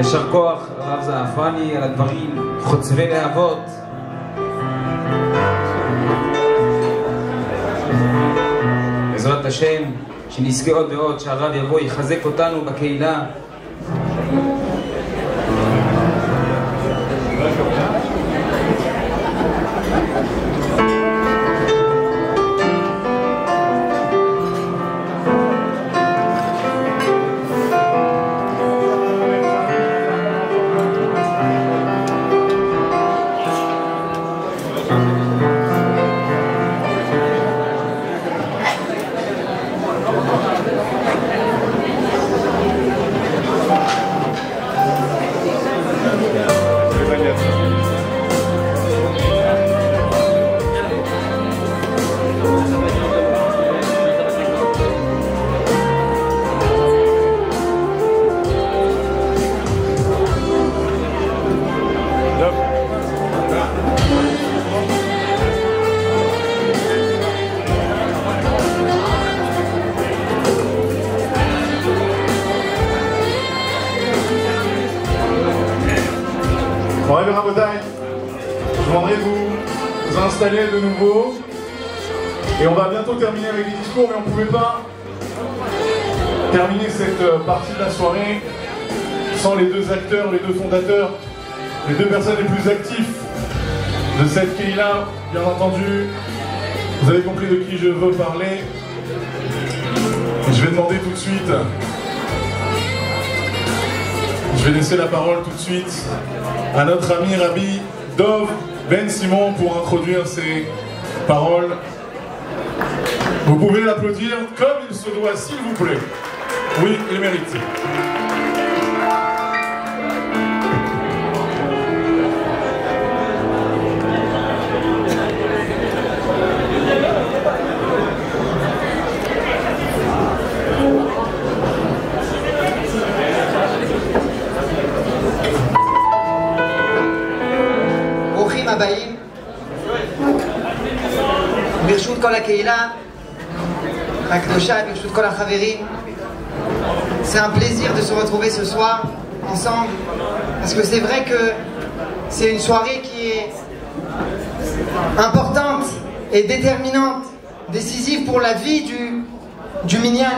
יישר כוח הרב זעפרני על הדברים חוצבי להבות. בעזרת השם שנזכה עוד ועוד שהרב יבוא יחזק אותנו בקהילה. Je voudrais vous installer de nouveau et on va bientôt terminer avec les discours, mais on ne pouvait pas terminer cette partie de la soirée sans les deux acteurs, les deux fondateurs, les deux personnes les plus actives de cette Kehila. Bien entendu, vous avez compris de qui je veux parler. Et je vais demander tout de suite, je vais laisser la parole tout de suite à notre ami Rabbi Dov Ben Simon pour introduire ses paroles. Vous pouvez l'applaudir comme il se doit, s'il vous plaît. Oui, il mérite. ברשות כל הקהילה הקדושה, ברשות כל החברים, c'est un plaisir de se retrouver ce soir ensemble parce que c'est vrai que c'est une soirée qui est importante et déterminante, décisive pour la vie du minyan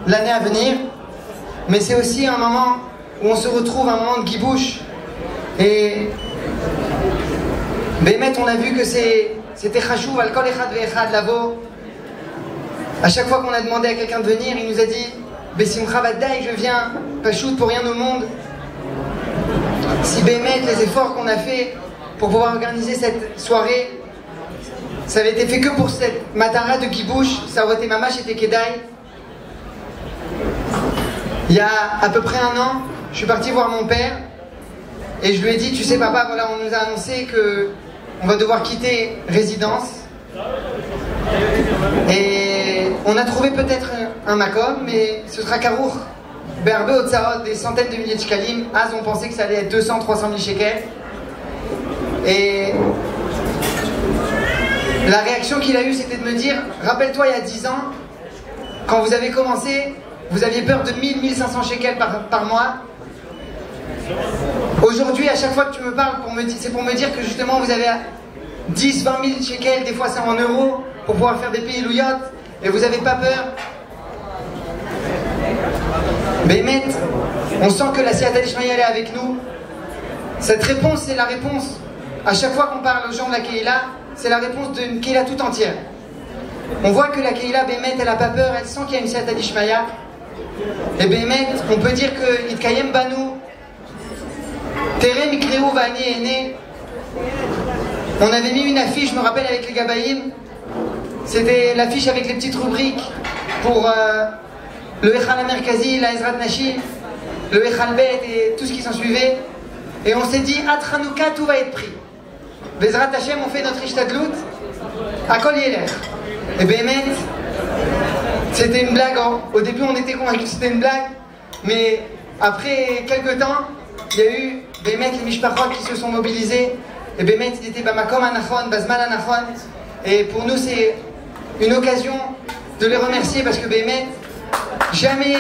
l'année à venir, mais c'est aussi un moment où on se retrouve, un moment de gibouche. Et Bémet, on a vu que c'était chachouv al kol echad ve'echad lavo. À chaque fois qu'on a demandé à quelqu'un de venir, il nous a dit Besimcha vadai, je viens, pachout pour rien au monde. Si Bémet, les efforts qu'on a fait pour pouvoir organiser cette soirée, ça avait été fait que pour cette matara de Kibouch, ça aurait été mamash et Kedai. Il y a à peu près un an, je suis parti voir mon père et je lui ai dit, tu sais papa, voilà, on nous a annoncé que on va devoir quitter résidence. Et on a trouvé peut-être un makom, mais ce sera Karour, Berbe Otsaot, des centaines de milliers de shkalim. Az, on pensait que ça allait être 200, 300 000 shekels. Et la réaction qu'il a eue, c'était de me dire, rappelle-toi, il y a 10 ans, quand vous avez commencé, vous aviez peur de 1000, 1500 shekels par mois. Aujourd'hui, à chaque fois que tu me parles, c'est pour me dire que justement, vous avez 10, 20 000 shekels, des fois c'est en euros, pour pouvoir faire des pays louillottes, et vous n'avez pas peur. Bémet, on sent que la Siyata d'Ishmaïa est avec nous. Cette réponse, c'est la réponse. À chaque fois qu'on parle aux gens de la Kehila, c'est la réponse d'une Kehila tout entière. On voit que la Kehila, Bémet, elle n'a pas peur, elle sent qu'il y a une Siyata d'Ishmaïa. Et Bémet, on peut dire que Itkayem Banou, Tere Mikreu Vani Ene. On avait mis une affiche, je me rappelle, avec les Gabaïm. C'était l'affiche avec les petites rubriques pour le Echal Amerkazi, la Ezrat Nashim, le Echal Bet et tout ce qui s'en suivait. Et on s'est dit, à Tranouka, tout va être pris. Bezrat Hashem, on fait notre Ishtadlout, à Kol Yeler. Et Bémet, c'était une blague. Au début, on était convaincus que c'était une blague. Mais après quelques temps, il y a eu Bémet, les Mishpachot qui se sont mobilisés. Et Bémet, il était Bamakom Anachon, Bazman Anachon. Et pour nous, c'est une occasion de les remercier parce que Bémet, jamais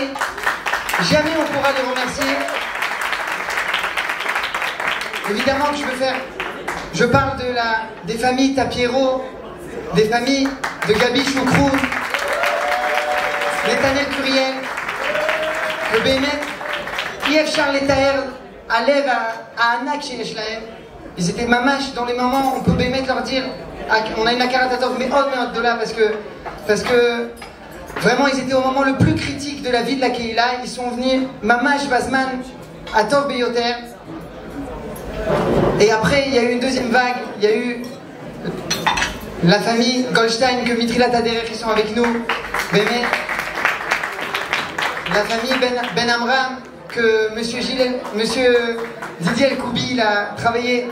on pourra les remercier. évidemment que je parle des familles Tapiero, des familles de Gabi Choukrou, Netanel Curiel, que Bémet, Pierre Charles Taher, Alev à Anak chez Yeshlaem. Ils étaient mamash dans les moments où on peut Bémet leur dire on a une akaratatov mais de là parce que vraiment ils étaient au moment le plus critique de la vie de la Keila. Ils sont venus mamash Bazman à Tov Beyoter. Et après il y a eu une deuxième vague, il y a eu la famille Goldstein que Mitrilat Aderer qui sont avec nous, Bémet, la famille Ben Amram que monsieur Didier El Koubi il a travaillé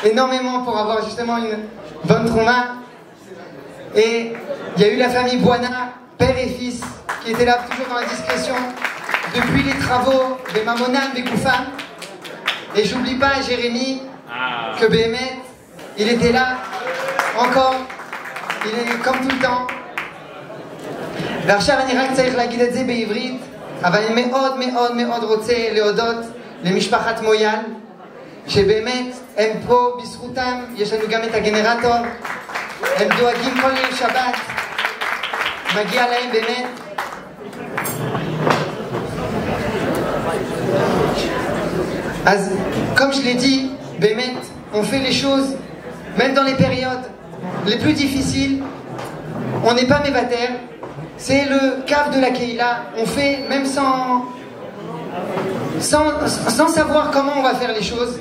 énormément pour avoir justement une bonne trauma. Et il y a eu la famille Boana, père et fils, qui étaient là toujours dans la discrétion depuis les travaux de Mamonan, de Koufam. Et j'oublie pas Jérémy, que Béhémet, il était là encore, il est comme tout le temps. ועכשיו אני רק צריך להגיד את זה בעברית, אבל אני מאוד מאוד מאוד רוצה להודות למשפחת מויאל, שבאמת הם פה בזכותם, יש לנו גם את הגנרטור, הם דואגים כל יום שבת, מגיע להם באמת. אז comme je l'ai dit, באמת, on fait les choses, même dans les périodes les plus difficiles, on n'est pas mévater. C'est le cave de la Keila. On fait même sans savoir comment on va faire les choses.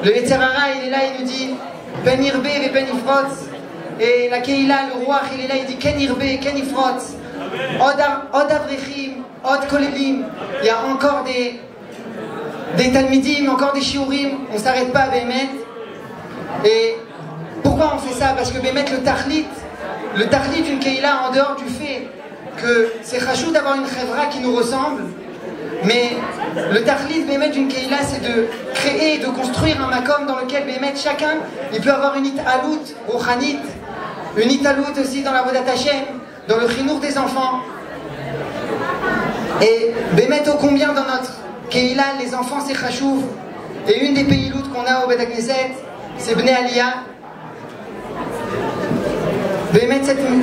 Le Yetzerara, il est là, il nous dit Ben Irbe et Ben Ifrot. Et la Keila, le roi, il est là, il dit Ken Irbe, Ken Ifrot. Od Avrechim, Od Kolelim. Il y a encore des Talmidim, encore des Shiurim. On ne s'arrête pas à Bémet. Et pourquoi on fait ça? Parce que Bémet, le Tahlit d'une Keila, en dehors du fait que c'est chachou d'avoir une chevra qui nous ressemble, mais le Tahlit Bémet d'une Keila, c'est de créer, de construire un makom dans lequel Bémet, chacun, il peut avoir une italout rouchanit, une italout aussi dans la Vodat Hashem, dans le chinour des enfants. Et Bémet, ô combien dans notre Keila, les enfants, c'est chachou. Et une des payloutes qu'on a au Bet HaKnesset, c'est Bnei Aliyah.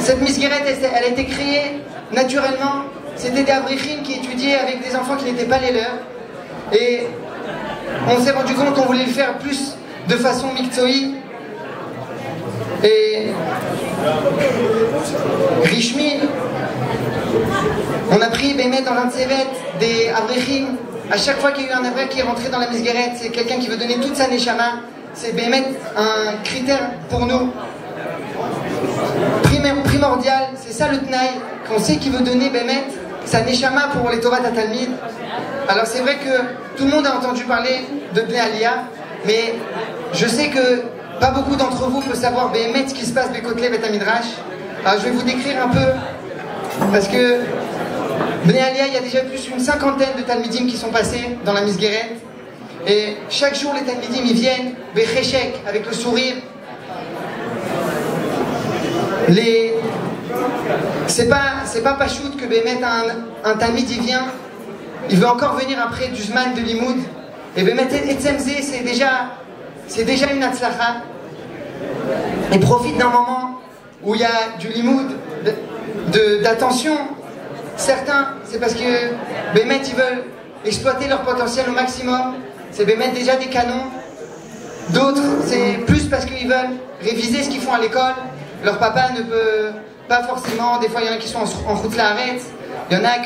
Cette misguerette, elle a été créée naturellement. C'était des abrichim qui étudiaient avec des enfants qui n'étaient pas les leurs. Et on s'est rendu compte qu'on voulait le faire plus de façon miktsoi. Et Rishmi, on a pris Bémet dans l'Antsevet des abrichim. À chaque fois qu'il y a eu un abrech qui est rentré dans la misguerette, c'est quelqu'un qui veut donner toute sa neshama. C'est Bémet un critère pour nous. Primordial, c'est ça le Tnaï, qu'on sait qu'il veut donner Bémet, sa Neshama pour les Tovat HaTalmid. Alors c'est vrai que tout le monde a entendu parler de Bnei Aliyah, mais je sais que pas beaucoup d'entre vous peuvent savoir Bémet ce qui se passe Bekotle Bet HaMidrash. Alors je vais vous décrire un peu, parce que Bnei Aliyah, il y a déjà plus d'une 50aine de Talmidim qui sont passés dans la Misgueret, et chaque jour les Talmidim ils viennent, Becheshek, avec le sourire. C'est pas pachout que Bémet un Talmid il vient, il veut encore venir après du Zman de Limoud. Et Bémet Etzemze, c'est déjà une Hatzlacha. Et profite d'un moment où il y a du Limoud, d'attention. Certains, c'est parce que Bémet ils veulent exploiter leur potentiel au maximum. C'est Bémet déjà des canons. D'autres, c'est plus parce qu'ils veulent réviser ce qu'ils font à l'école. Leur papa ne peut pas forcément, des fois il y en a qui sont en route la arrête, il y en a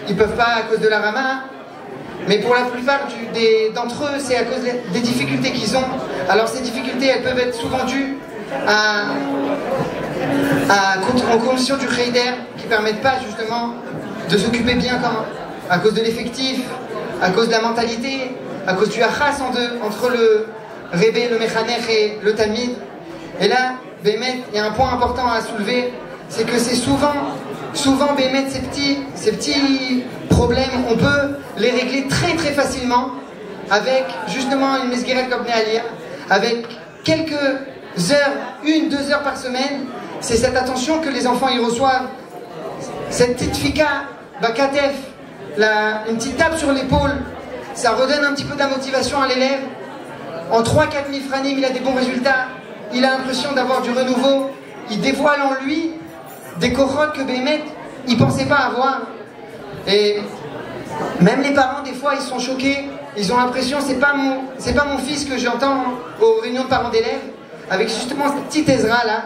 qui ne peuvent pas à cause de la rama, mais pour la plupart d'entre eux c'est à cause des difficultés qu'ils ont. Alors ces difficultés elles peuvent être souvent dues aux conditions du Heider qui ne permettent pas justement de s'occuper bien à cause de l'effectif, à cause de la mentalité, à cause du achas entre le Rebbe, le Mechanech et le Talmid. Et là, Bémet, il y a un point important à soulever, c'est que c'est souvent Bémet, ces petits problèmes, on peut les régler très très facilement avec justement une mesguerette comme Bnei Aliyah, avec quelques heures, 1-2 heures par semaine. C'est cette attention que les enfants y reçoivent, cette petite fika, bakatef, une petite tape sur l'épaule, ça redonne un petit peu de la motivation à l'élève. En 3-4 mifranim, il a des bons résultats. Il a l'impression d'avoir du renouveau. Il dévoile en lui des korotes que Béhémet, il ne pensait pas avoir. Et même les parents, des fois, ils sont choqués. Ils ont l'impression, c'est pas mon fils que j'entends aux réunions de parents d'élèves, avec justement ce petit Ezra là.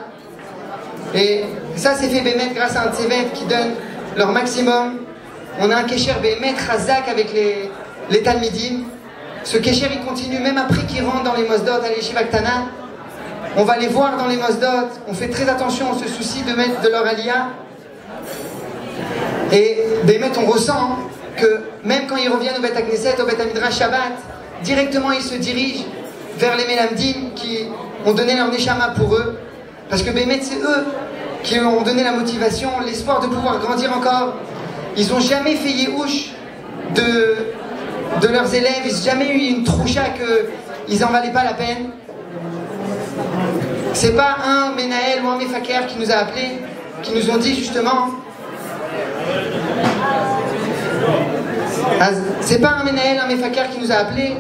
Et ça, c'est fait Béhémet grâce à un tsevet qui donne leur maximum. On a un Kesher Béhémet Razak avec les Talmidim. Ce Kesher, il continue même après qu'ils rentrent dans les Mosdot à l'Yeshiva Ktana. On va les voir dans les Mosdot. On fait très attention, on se soucie de mettre de leur aliyah. Et Béhémet, on ressent que même quand ils reviennent au Beth Knesset, au Beth Midrash Shabbat, directement ils se dirigent vers les Melamdim qui ont donné leur neshama pour eux. Parce que Béhémet, c'est eux qui ont donné la motivation, l'espoir de pouvoir grandir encore. Ils n'ont jamais fait Yehush de leurs élèves, ils n'ont jamais eu une troucha qu'ils n'en valaient pas la peine. C'est pas un Menaël ou un Mefaker qui nous a appelés, qui nous ont dit justement. C'est pas un Menaël, un Mefaker qui nous a appelés,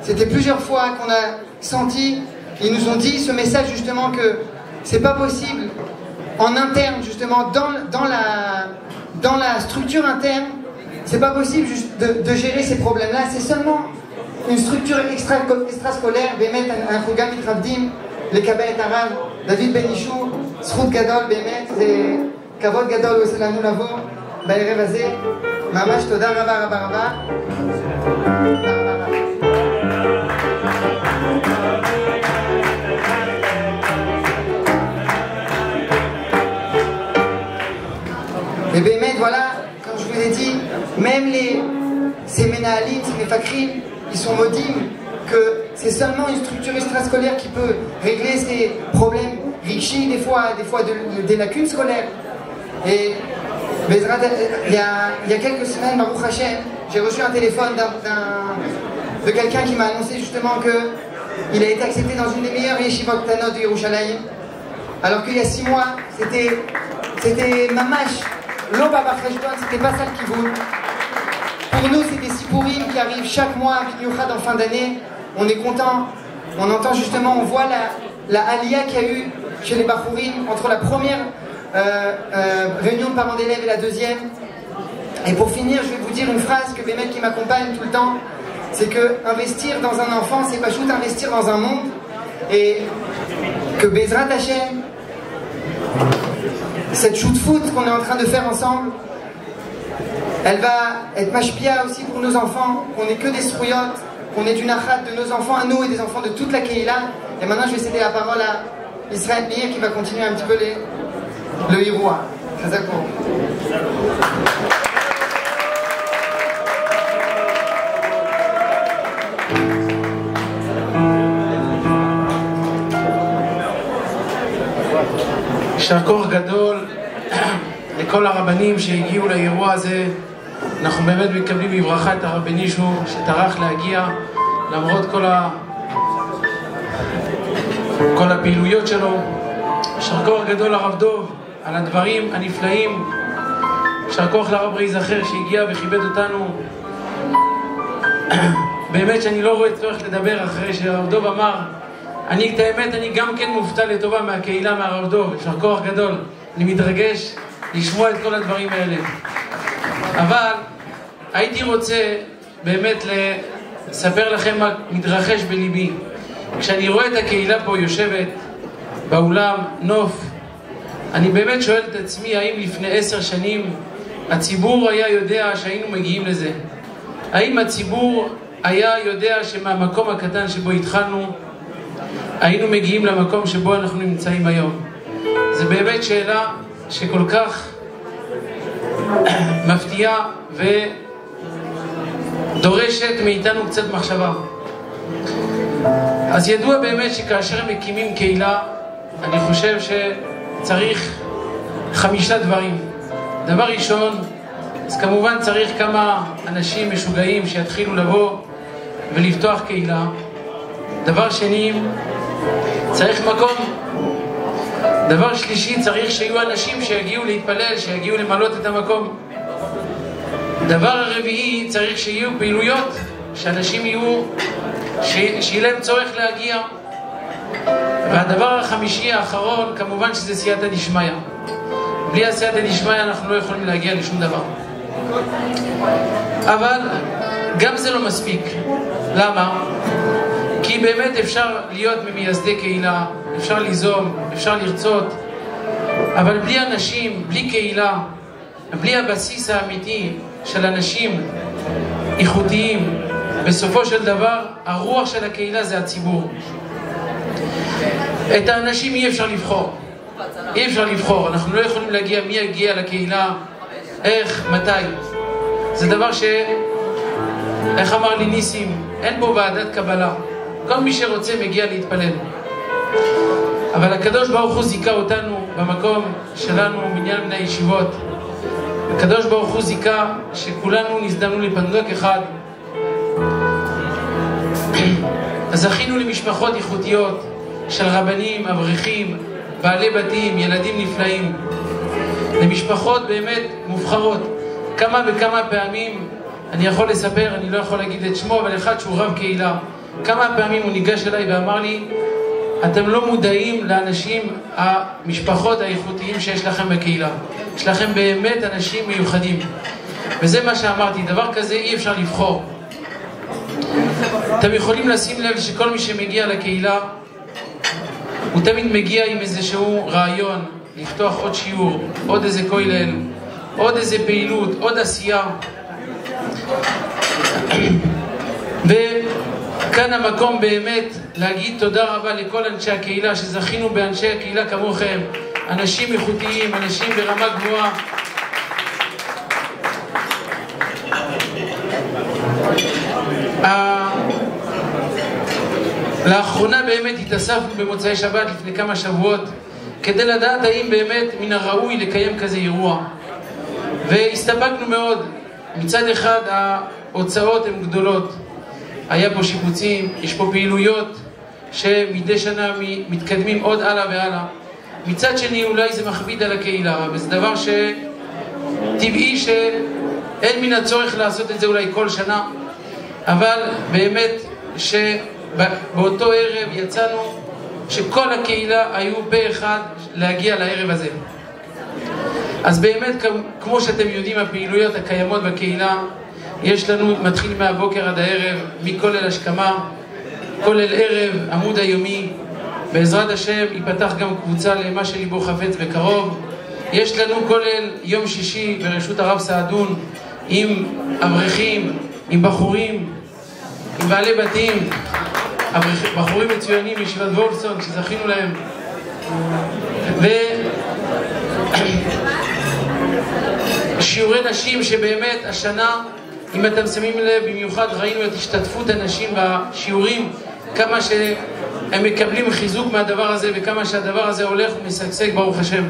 c'était plusieurs fois qu'on a senti, ils nous ont dit ce message justement que c'est pas possible en interne justement dans la structure interne, c'est pas possible de gérer ces problèmes-là, c'est seulement une structure extrascolaire, Béhémet, un Chogam Mitravdim, les Kabbalet Arav, David Ben Ishou, Zchut Gadol Béhémet, זה כבוד גדול עושה לנו לבוא בערב הזה, ממש תודה רבה רבה רבה. Et Béhémet, voilà, comme je vous ai dit, même ces Menahalim, ces Mefakrim, ils sont maudits que c'est seulement une structure extrascolaire qui peut régler ces problèmes riches, des fois des lacunes scolaires. Et il y a quelques semaines, Baruch Hashem, j'ai reçu un téléphone de quelqu'un qui m'a annoncé justement qu'il a été accepté dans une des meilleures yeshivot ktanot de Yerushalayim, alors qu'il y a 6 mois, c'était mamash, l'eau baba cheshbon, c'était pas ça le kivoun. Pour nous, c'est des sipourim qui arrivent chaque mois, b'miuchad en fin d'année. On est content, on entend justement, on voit la aliyah qu'il y a eu chez les Bachourim entre la première réunion de parents d'élèves et la deuxième. Et pour finir, je vais vous dire une phrase que Béhémet qui m'accompagne tout le temps, c'est que investir dans un enfant, c'est pas juste investir dans un monde, et que Bezrat Hashem, cette shoot-foot qu'on est en train de faire ensemble, elle va être mashpia aussi pour nos enfants, qu'on n'est que des srouillottes, qu'on est une achat de nos enfants à nous et des enfants de toute la Keïla. Et maintenant, je vais céder la parole à Israël Meir qui va continuer un petit peu le Hiroua. Très court. יישר כוח גדול לכל הרבנים שהגיעו לאירוע הזה. אנחנו באמת מקבלים בברכה את הרב בן אישו שטרח להגיע למרות כל הפעילויות שלו. יישר כוח גדול לרב דוב על הדברים הנפלאים. יישר כוח לרב רבי זכר שהגיע וכיבד אותנו. באמת שאני לא רואה צורך לדבר אחרי שהרב דוב אמר, את האמת, אני גם כן מופתע לטובה מהקהילה, מהרב דוב. יישר כוח גדול. אני מתרגש לשמוע את כל הדברים האלה. אבל הייתי רוצה באמת לספר לכם מה מתרחש בליבי. כשאני רואה את הקהילה פה יושבת באולם נוף, אני באמת שואל את עצמי, האם לפני 10 שנים הציבור היה יודע שהיינו מגיעים לזה? האם הציבור היה יודע שמהמקום הקטן שבו התחלנו היינו מגיעים למקום שבו אנחנו נמצאים היום? זו באמת שאלה שכל כך מפתיעה ודורשת מאיתנו קצת מחשבה. אז ידוע באמת שכאשר מקימים קהילה, אני חושב שצריך 5 דברים. דבר ראשון, אז כמובן צריך כמה אנשים משוגעים שיתחילו לבוא ולפתוח קהילה. דבר שני, צריך מקום. דבר שלישי, צריך שיהיו אנשים שיגיעו להתפלל, שיגיעו למלות את המקום. דבר הרביעי, צריך שיהיו פעילויות, שאנשים יהיו שיהיה להם צורך להגיע. והדבר החמישי האחרון, כמובן שזה סייעתא דשמיא. בלי הסייעתא דשמיא אנחנו לא יכולים להגיע לשום דבר. אבל גם זה לא מספיק. למה? כי באמת אפשר להיות ממייסדי קהילה, אפשר ליזום, אפשר לרצות, אבל בלי אנשים, בלי קהילה, בלי הבסיס האמיתי של אנשים איכותיים, בסופו של דבר הרוח של הקהילה זה הציבור. את האנשים אי אפשר לבחור, אי אפשר לבחור, אנחנו לא יכולים להגיע מי יגיע לקהילה, איך, מתי. זה דבר איך אמר לי ניסים, אין בו ועדת קבלה, כל מי שרוצה מגיע להתפלל. אבל הקדוש ברוך הוא זיכה אותנו במקום שלנו, מניין בני הישיבות. הקדוש ברוך הוא זיכה שכולנו נזדמנו לפנדוק אחד. אז זכינו למשפחות איכותיות של רבנים, אברכים, בעלי בתים, ילדים נפלאים. למשפחות באמת מובחרות. כמה וכמה פעמים, אני יכול לספר, אני לא יכול להגיד את שמו, אבל אחד שהוא רב קהילה, כמה פעמים הוא ניגש אליי ואמר לי, אתם לא מודעים לאנשים, המשפחות האיכותיים שיש לכם בקהילה. יש לכם באמת אנשים מיוחדים. וזה מה שאמרתי, דבר כזה אי אפשר לבחור. אתם יכולים לשים לב שכל מי שמגיע לקהילה, הוא תמיד מגיע עם איזשהו רעיון, לפתוח עוד שיעור, עוד איזה כולל, עוד איזה פעילות, עוד עשייה. וכאן המקום באמת להגיד תודה רבה לכל אנשי הקהילה, שזכינו באנשי הקהילה כמוכם, אנשים איכותיים, אנשים ברמה גבוהה. לאחרונה באמת התאספנו במוצאי שבת לפני כמה שבועות כדי לדעת האם באמת מן הראוי לקיים כזה אירוע, והסתפקנו מאוד. מצד אחד ההוצאות הן גדולות, היה פה שיפוצים, יש פה פעילויות שמדי שנה מתקדמים עוד הלאה והלאה. מצד שני אולי זה מכביד על הקהילה, וזה דבר שטבעי שאין מן הצורך לעשות את זה אולי כל שנה, אבל באמת שבאותו ערב יצאנו שכל הקהילה היו פה אחד להגיע לערב הזה. אז באמת כמו שאתם יודעים, הפעילויות הקיימות בקהילה, יש לנו, מתחיל מהבוקר עד הערב, מכולל השכמה, כולל ערב, עמוד היומי, בעזרת השם ייפתח גם קבוצה למה שליבו חפץ בקרוב. יש לנו כולל יום שישי ברשות הרב סעדון עם אברכים, עם בחורים, עם בעלי בתים, בחורים מצוינים מישיבת וולפסון שזכינו להם. ושיעורי נשים שבאמת השנה, אם אתם שמים לב, במיוחד ראינו את השתתפות הנשים בשיעורים, כמה שהם מקבלים חיזוק מהדבר הזה וכמה שהדבר הזה הולך ומשגשג ברוך השם.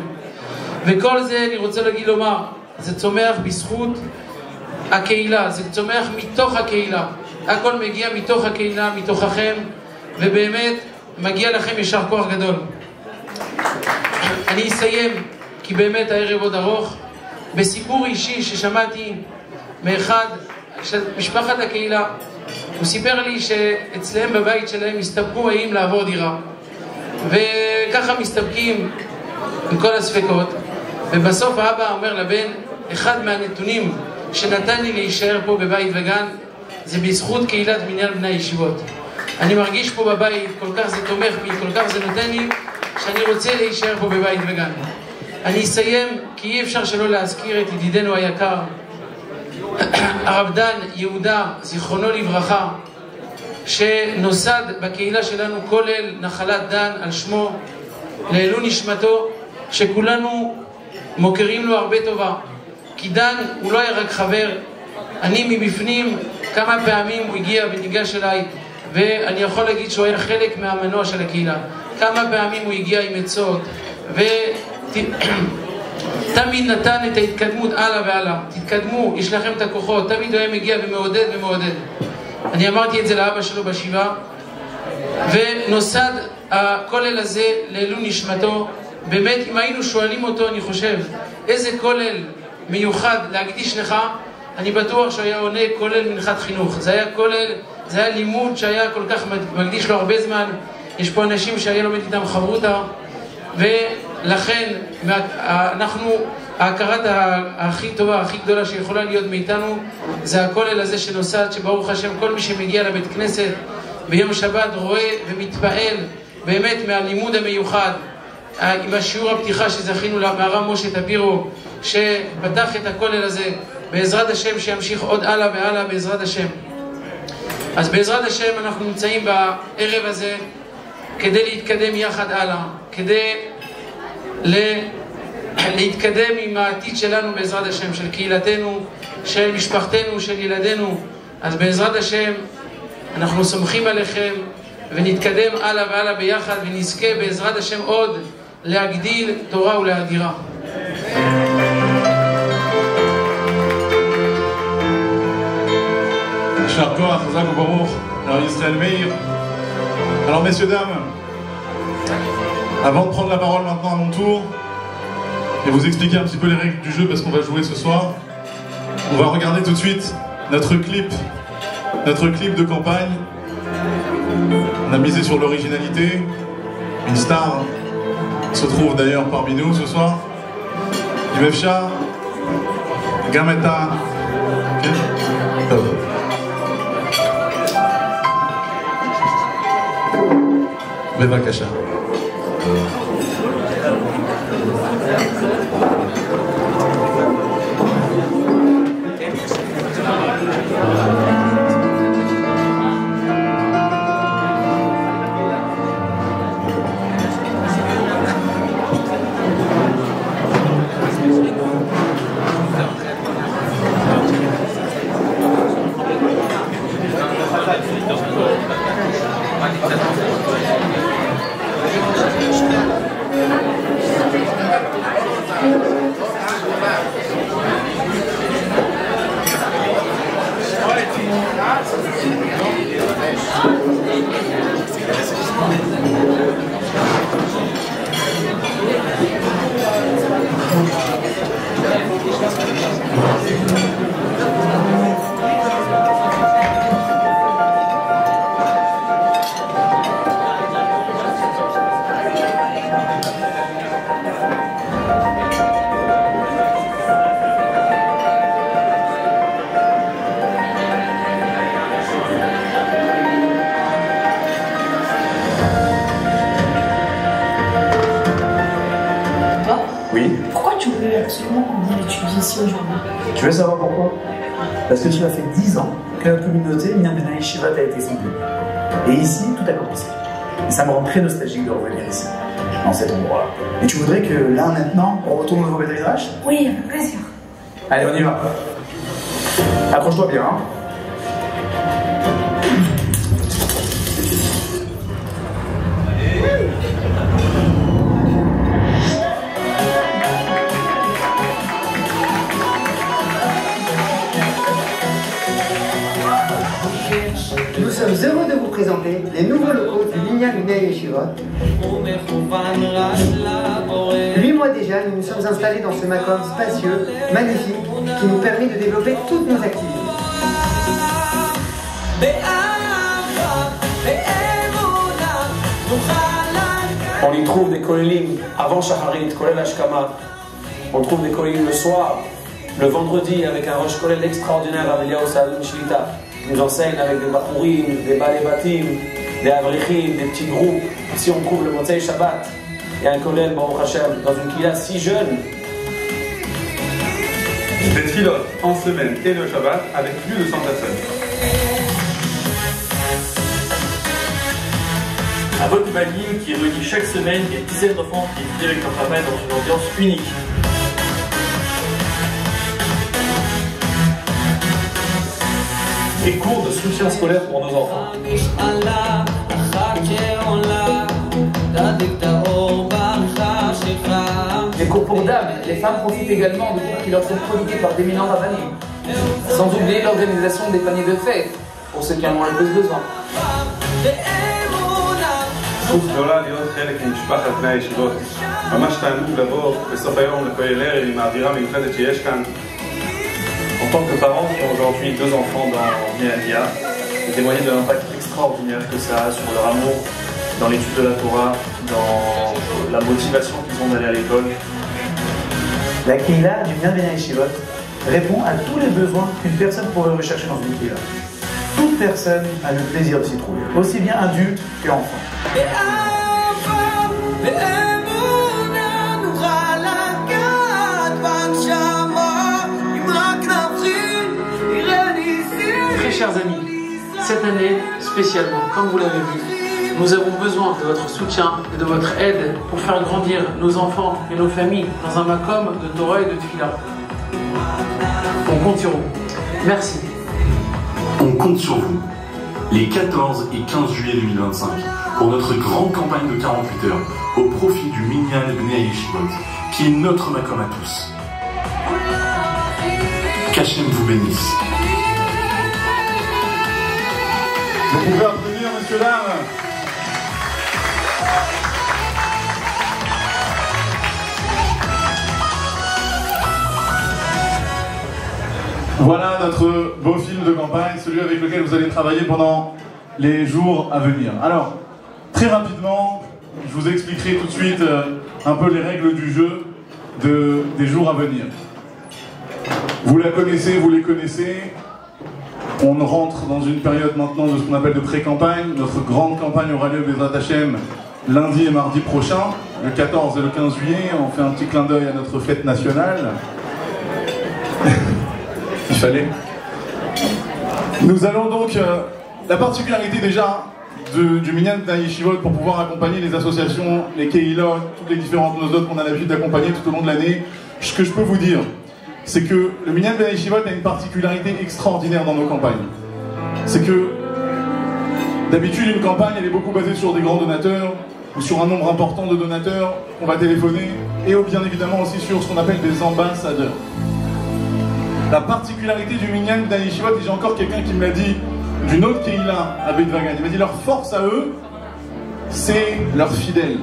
וכל זה אני רוצה לומר, זה צומח בזכות הקהילה, זה צומח מתוך הקהילה, הכל מגיע מתוך הקהילה, מתוככם, ובאמת מגיע לכם ישר כוח גדול. אני אסיים, כי באמת הערב עוד ארוך, בסיפור אישי ששמעתי מאחד של משפחת הקהילה. הוא סיפר לי שאצלם בבית שלהם הסתפקו האם לעבור דירה, וככה מסתפקים עם כל הספקות, ובסוף האבא אומר לבן, אחד מהנתונים שנתן לי להישאר פה בבית וגן זה בזכות קהילת מניין בני הישיבות. אני מרגיש פה בבית, כל כך זה תומך בי, כל כך זה נותן לי, שאני רוצה להישאר פה בבית וגן. אני אסיים, כי אי אפשר שלא להזכיר את ידידנו היקר, הרב דן יהודה, זיכרונו לברכה, שנוסד בקהילה שלנו כולל נחלת דן על שמו, לעילוי נשמתו, שכולנו מוכרים לו הרבה טובה. כי דן הוא לא היה רק חבר, אני מבפנים כמה פעמים הוא הגיע וניגש אליי, ואני יכול להגיד שהוא היה חלק מהמנוע של הקהילה. כמה פעמים הוא הגיע עם עצות, תמיד נתן את ההתקדמות הלאה והלאה. תתקדמו, יש לכם את הכוחות. תמיד הוא היה מגיע ומעודד ומעודד. אני אמרתי את זה לאבא שלו בשבעה, ונוסד הכולל הזה לעילוי נשמתו. באמת, אם היינו שואלים אותו, אני חושב, איזה כולל מיוחד להקדיש לך, אני בטוח שהיה עונה כולל מנחת חינוך. זה היה כולל זה היה לימוד שהיה כל כך מקדיש לו הרבה זמן. יש פה אנשים שהיה לומד איתם חברותה, ולכן אנחנו, ההכרת הכי טובה, הכי גדולה שיכולה להיות מאיתנו, זה הכולל הזה שנוסד, שברוך השם כל מי שמגיע לבית כנסת ביום שבת רואה ומתפעל באמת מהלימוד המיוחד, עם השיעור הפתיחה שזכינו מהרב משה טבירו, שפתח את הכולל הזה, בעזרת השם שימשיך עוד הלאה והלאה בעזרת השם. אז בעזרת השם אנחנו נמצאים בערב הזה כדי להתקדם יחד הלאה, כדי להתקדם עם העתיד שלנו בעזרת השם, של קהילתנו, של משפחתנו, של ילדינו. אז בעזרת השם אנחנו סומכים עליכם ונתקדם הלאה והלאה ביחד, ונזכה בעזרת השם עוד להגדיל תורה ולהאדירה. יישר כוח, חזק וברוך, Rav Yisrael Meir. Alors messieurs, dames, avant de prendre la parole maintenant à mon tour et vous expliquer un petit peu les règles du jeu parce qu'on va jouer ce soir, on va regarder tout de suite notre clip de campagne. On a misé sur l'originalité, une star se trouve d'ailleurs parmi nous ce soir. אם אפשר, גם את ה... כן? טוב. בבקשה. Tu veux savoir pourquoi? Parce que cela fait 10 ans que notre communauté Minyan Ben Yeshivat a été fondée. Et ici, tout a commencé. Et ça me rend très nostalgique de revenir ici, dans cet endroit-là. Et tu voudrais que là, maintenant, on retourne au nouveau Beth Midrash? Oui, avec plaisir. Allez, on y va. Accroche-toi bien, hein. Nous sommes heureux de vous présenter les nouveaux locaux du Minyan Ben Yeshivat. 8 mois déjà, nous nous sommes installés dans ce makom spacieux, magnifique, qui nous permet de développer toutes nos activités. On y trouve des kollelim avant Shacharit, Kollel Ashkama. On trouve des kollelim le soir, le vendredi, avec un rosh kollel extraordinaire, Eliyahu Saloum Shlita, qui nous enseigne avec des bachourim, des balébatim, des avrichim, des petits groupes. Ici on trouve le Motzei Shabbat. Il y a un kollel, Baruch Hashem, dans une kila si jeune. Des tfilot en semaine et le Shabbat avec plus de 100 personnes. Un vote Balim qui réunit chaque semaine des dizaines d'enfants qui étudient avec leur travail dans une ambiance unique. Et cours de soutien scolaire pour nos enfants. Les cours pour dames, les femmes profitent également de cours qui leur sont prodigués par d'éminents rabbinim. Sans oublier l'organisation des paniers de fête, pour ceux qui en ont le plus besoin. זכות גדולה להיות חלק ממשפחת בני הישיבות. ממש תענוג לבוא בסוף היום לכולל ערב עם האווירה המיוחדת שיש כאן. En tant que parents qui ont aujourd'hui 2 enfants dans Miadia, et témoigner de l'impact extraordinaire que ça a sur leur amour, dans l'étude de la Torah, dans la motivation qu'ils ont d'aller à l'école. La Keila du Minyan Bnei Yeshivot répond à tous les besoins qu'une personne pourrait rechercher dans une Keila. Toute personne a le plaisir de s'y trouver, aussi bien adulte qu'enfant. Très chers amis, cette année, spécialement, comme vous l'avez vu, nous avons besoin de votre soutien et de votre aide pour faire grandir nos enfants et nos familles dans un makom de Torah et de Tfila. On compte sur vous. Merci. On compte sur vous, les 14 et 15 juillet 2025, pour notre grande campagne de 48 heures, au profit du Minyan Bnei Yeshivot, qui est notre makom à tous. Qu'Hachem vous bénisse. Vous pouvez applaudir, messieurs, dames. Voilà notre beau film de campagne, celui avec lequel vous allez travailler pendant les jours à venir. Alors, très rapidement, je vous expliquerai tout de suite un peu les règles du jeu des jours à venir. Vous la connaissez, vous les connaissez. On rentre dans une période maintenant de ce qu'on appelle de pré-campagne. Notre grande campagne aura lieu Bezrat Hashem lundi et mardi prochain, le 14 et le 15 juillet. On fait un petit clin d'œil à notre fête nationale. Il fallait. Nous allons donc... la particularité déjà du Minyan Bnei Yeshivot pour pouvoir accompagner les associations, les Keilot, toutes les différentes nosot qu'on a l'habitude d'accompagner tout au long de l'année, ce que je peux vous dire, c'est que le Minyan Bnei Yeshivot a une particularité extraordinaire dans nos campagnes. C'est que d'habitude une campagne elle est beaucoup basée sur des grands donateurs ou sur un nombre important de donateurs qu'on va téléphoner et bien évidemment aussi sur ce qu'on appelle des ambassadeurs. La particularité du Minyan Bnei Yeshivot, et j'ai encore quelqu'un qui me l'a dit d'une autre Keila à Beit Vagan, il m'a dit leur force à eux, c'est leurs fidèles,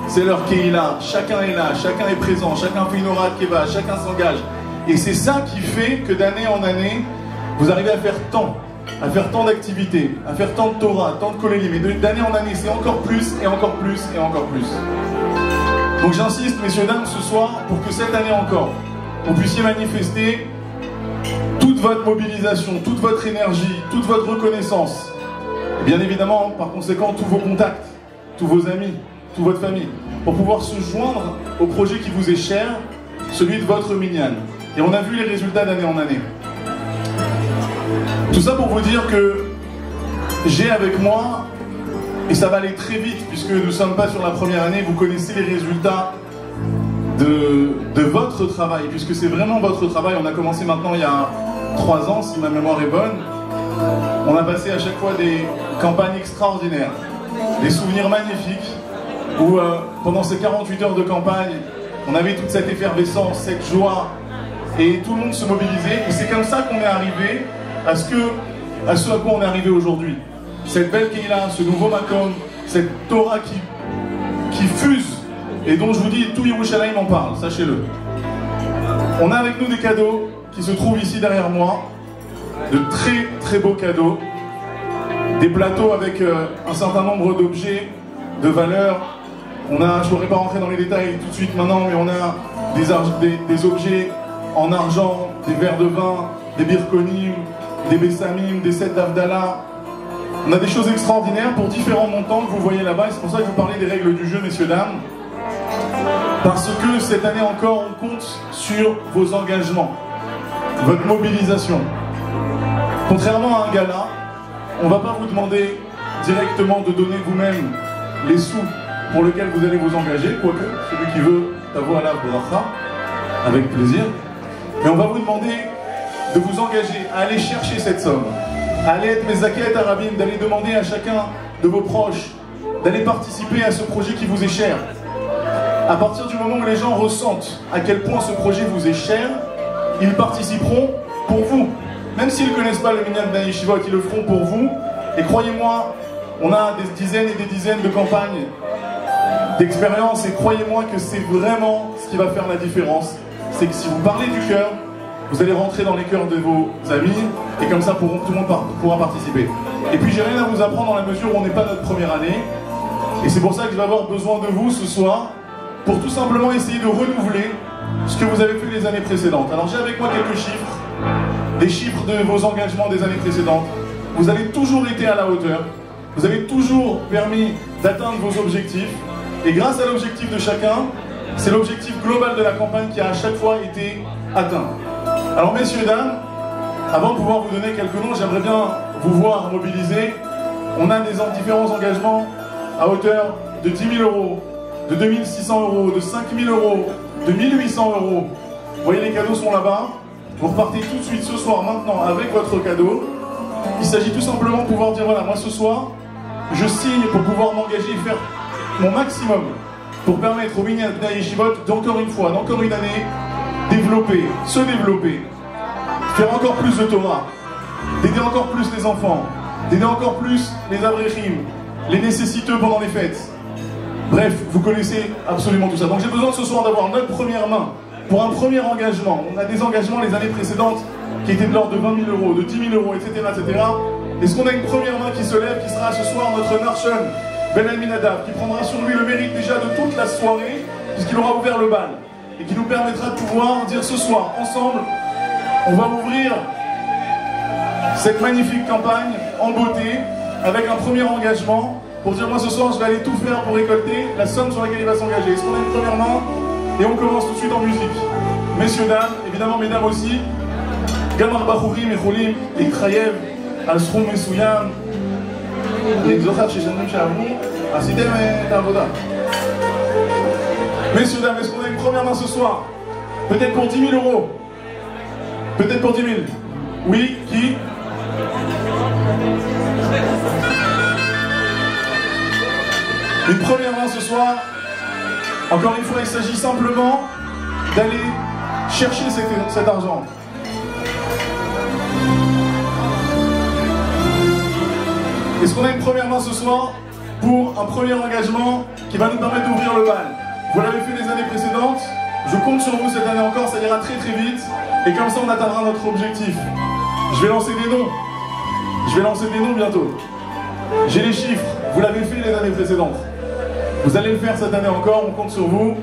c'est leur Keila, chacun est là, chacun est présent, chacun fait une aura de Keva, chacun s'engage. Et c'est ça qui fait que d'année en année, vous arrivez à faire tant d'activités, à faire tant de Torah, tant de Kolélim, et d'année en année, c'est encore plus, et encore plus, et encore plus. Donc j'insiste, messieurs, dames, ce soir, pour que cette année encore, vous puissiez manifester toute votre mobilisation, toute votre énergie, toute votre reconnaissance, et bien évidemment, par conséquent, tous vos contacts, tous vos amis, toute votre famille, pour pouvoir se joindre au projet qui vous est cher, celui de votre Minyan. Et on a vu les résultats d'année en année. Tout ça pour vous dire que j'ai avec moi, et ça va aller très vite puisque nous ne sommes pas sur la première année, vous connaissez les résultats de votre travail, puisque c'est vraiment votre travail. On a commencé maintenant il y a 3 ans, si ma mémoire est bonne. On a passé à chaque fois des campagnes extraordinaires, des souvenirs magnifiques, où pendant ces 48 heures de campagne, on avait toute cette effervescence, cette joie, et tout le monde se mobilisait. Et c'est comme ça qu'on est arrivé à ce à quoi on est arrivé aujourd'hui. Cette belle Keila, ce nouveau Makom, cette Torah qui fuse, et dont je vous dis, tout Yerushalayim en parle, sachez-le. On a avec nous des cadeaux qui se trouvent ici derrière moi, de très très beaux cadeaux, des plateaux avec un certain nombre d'objets de valeur. On a, je ne pourrais pas rentrer dans les détails tout de suite maintenant, mais on a des objets en argent, des verres de vin, des birkonim, des bessamim, des sets d'Avdallah. On a des choses extraordinaires pour différents montants que vous voyez là-bas, et c'est pour ça que je vous parlais des règles du jeu, messieurs, dames. Parce que cette année encore, on compte sur vos engagements, votre mobilisation. Contrairement à un gala, on ne va pas vous demander directement de donner vous-même les sous pour lesquels vous allez vous engager, quoique celui qui veut avoir la bracha, avec plaisir. Mais on va vous demander de vous engager à aller chercher cette somme, à aller être Mezaket Arabim, d'aller demander à chacun de vos proches, d'aller participer à ce projet qui vous est cher. À partir du moment où les gens ressentent à quel point ce projet vous est cher, ils participeront pour vous. Même s'ils ne connaissent pas le Minyan Bnei Yeshivot, ils le feront pour vous. Et croyez-moi, on a des dizaines et des dizaines de campagnes d'expérience, et croyez-moi que c'est vraiment ce qui va faire la différence. C'est que si vous parlez du cœur, vous allez rentrer dans les cœurs de vos amis, et comme ça tout le monde pourra participer. Et puis j'ai rien à vous apprendre dans la mesure où on n'est pas notre première année. Et c'est pour ça que je vais avoir besoin de vous ce soir pour tout simplement essayer de renouveler ce que vous avez fait les années précédentes. Alors j'ai avec moi quelques chiffres, des chiffres de vos engagements des années précédentes. Vous avez toujours été à la hauteur, vous avez toujours permis d'atteindre vos objectifs. Et grâce à l'objectif de chacun, c'est l'objectif global de la campagne qui a à chaque fois été atteint. Alors messieurs, dames, avant de pouvoir vous donner quelques noms, j'aimerais bien vous voir mobiliser. On a des différents engagements à hauteur de 10 000 €, de 2 600 €, de 5 000 €, de 1 800 €. Vous voyez, les cadeaux sont là-bas. Vous repartez tout de suite ce soir, maintenant, avec votre cadeau. Il s'agit tout simplement de pouvoir dire, voilà, moi ce soir, je signe pour pouvoir m'engager et faire mon maximum pour permettre au Minyan Bnei Yeshivot d'encore une fois, d'encore une année, développer, se développer, faire encore plus de Torah, d'aider encore plus les enfants, d'aider encore plus les avrechim, les nécessiteux pendant les fêtes. Bref, vous connaissez absolument tout ça. Donc j'ai besoin ce soir d'avoir notre première main pour un premier engagement. On a des engagements les années précédentes qui étaient de l'ordre de 20 000 €, de 10 000 €, etc. etc. Est-ce qu'on a une première main qui se lève, qui sera ce soir notre Narshon Ben Aminadav, qui prendra sur lui le mérite déjà de toute la soirée, puisqu'il aura ouvert le bal, et qui nous permettra de pouvoir dire ce soir, ensemble, on va ouvrir cette magnifique campagne en beauté, avec un premier engagement, pour dire moi ce soir je vais aller tout faire pour récolter la somme sur laquelle il va s'engager. Est-ce qu'on a une première main? Et on commence tout de suite en musique. Messieurs, dames, évidemment mesdames aussi, Gamar Bachurim et Cholim, et Krayev, Al-Srum et Souyam, les Zohar chez Shandim Shahavou, Asidem et Avoda. Messieurs, dames, est-ce qu'on a une première main ce soir? Peut-être pour 10 000 €. Peut-être pour 10 000. Oui, qui? Une première main ce soir. Encore une fois, il s'agit simplement d'aller chercher cet argent. Est-ce qu'on a une première main ce soir pour un premier engagement qui va nous permettre d'ouvrir le bal? Vous l'avez fait les années précédentes, je compte sur vous cette année encore, ça ira très très vite, et comme ça on atteindra notre objectif. Je vais lancer des noms, bientôt. J'ai les chiffres, vous l'avez fait les années précédentes. Vous allez le faire cette année encore, on compte sur vous.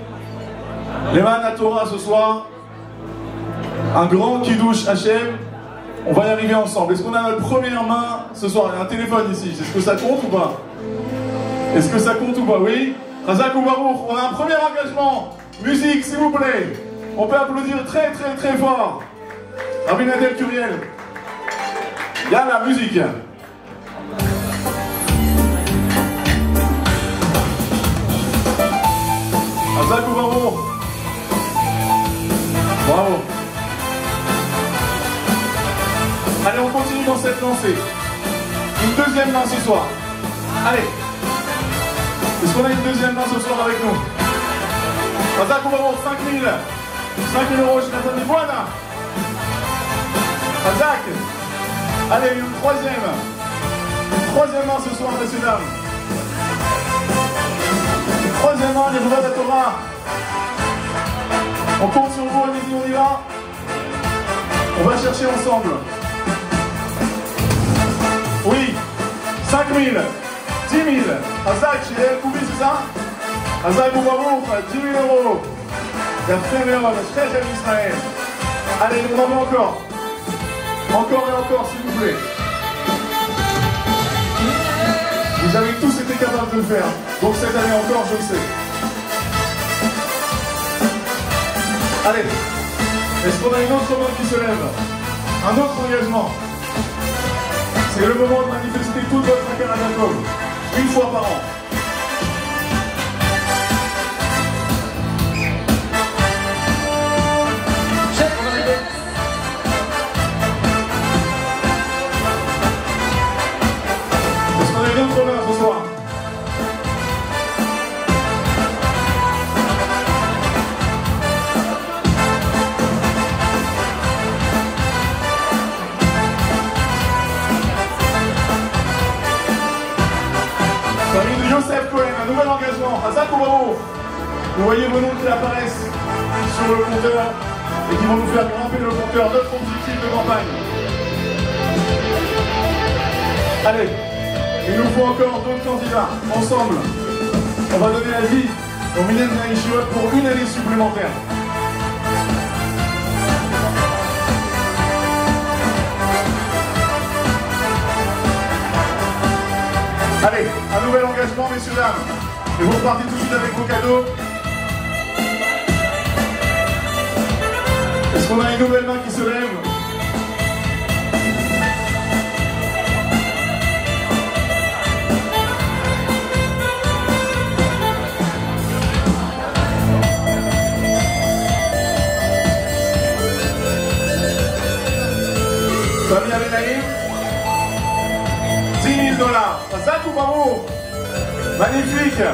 Les mains à Torah ce soir, un grand Kiddush Hachem, on va y arriver ensemble. Est-ce qu'on a notre première main ce soir? Il y a un téléphone ici, est-ce que ça compte ou pas? Est-ce que ça compte ou pas? Oui? Razak ou Baruch, on a un premier engagement. Musique, s'il vous plaît. On peut applaudir très très très fort. Rabbi Nadel Curiel. Yalla, musique. Razak ou Baruch. Bravo. Allez, on continue dans cette lancée. Une deuxième main ce soir. Allez. Est-ce qu'on a une deuxième main ce soir avec nous? Razak ou Baruch, 5 000. 5 000 € chez Nathalie Boana. Razak. Allez, une troisième. Une troisième main ce soir, messieurs, dames. Une troisième main, les Rouva de Torah. On compte sur vous, allez-y, on y va. On va chercher ensemble. Oui, 5 000, 10 000. Razak, chez El Koubi, c'est ça? Razak ou Baruch, 10 000 €. Il y a très bien, très très Israël. Allez, on en va encore. Encore et encore, s'il vous plaît. Vous avez tous été capables de le faire. Donc cette année encore, je le sais. Allez. Est-ce qu'on a une autre main qui se lève? Un autre engagement. C'est le moment de manifester toute votre Akar Yaakov. Une fois par an. Est-ce qu'on a une autre main ce soir? Yosef Cohen, un nouvel engagement. Razak ou Baruch. Vous voyez vos noms qui apparaissent sur le compteur et qui vont nous faire grimper le compteur, notre objectif de campagne. Allez, il nous faut encore d'autres candidats. Ensemble, on va donner la vie au Minyan Bnei Yeshivot pour une année supplémentaire. Allez, un nouvel engagement, messieurs, dames. Et vous repartez tout de suite avec vos cadeaux. Est-ce qu'on a une nouvelle main qui se lève? Famille Abenaïm, $10 000. Azak ou Barou? Magnifique.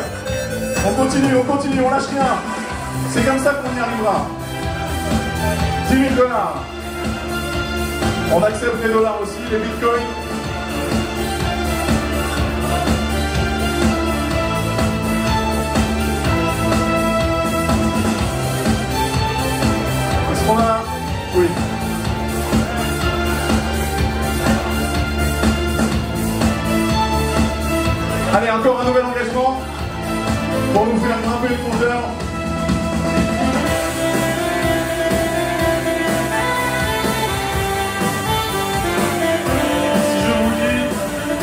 On continue, on lâche rien. C'est comme ça qu'on y arrivera. $10 000. On accepte les dollars aussi, les bitcoins. Est-ce qu'on a... Oui. Allez, encore un nouvel engagement pour nous faire grimper le compteur. Si je vous dis,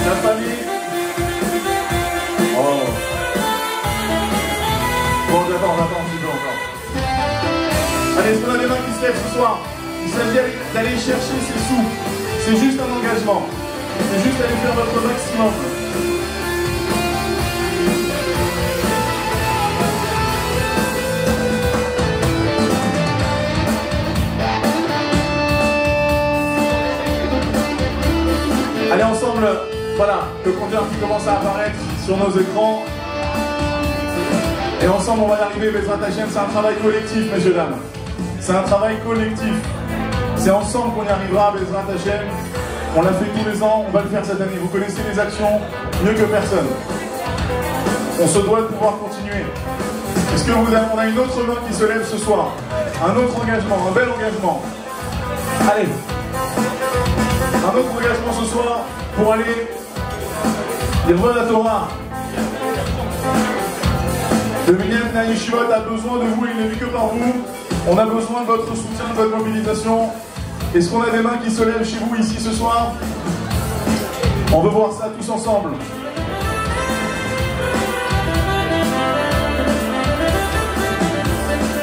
la famille... Oh. Bon, j'attends un petit peu encore. Allez, est-ce qu'on a des mains qui se lèvent ce soir? Il s'agit d'aller chercher ses sous. C'est juste un engagement. C'est juste aller faire votre maximum. Allez, ensemble, voilà, le compteur qui commence à apparaître sur nos écrans. Et ensemble, on va y arriver, Bezrat Hashem. C'est un travail collectif, messieurs, dames. C'est un travail collectif. C'est ensemble qu'on y arrivera, Bezrat Hashem. On l'a fait tous les ans, on va le faire cette année. Vous connaissez les actions mieux que personne. On se doit de pouvoir continuer. Est-ce qu'on a une autre main qui se lève ce soir? Un autre engagement, un bel engagement. Allez. Un autre engagement ce soir pour aller lire la Torah. Le Minyan Bnei Yeshivot a besoin de vous, il n'est vu que par vous. On a besoin de votre soutien, de votre mobilisation. Est-ce qu'on a des mains qui se lèvent chez vous ici ce soir? On veut voir ça tous ensemble.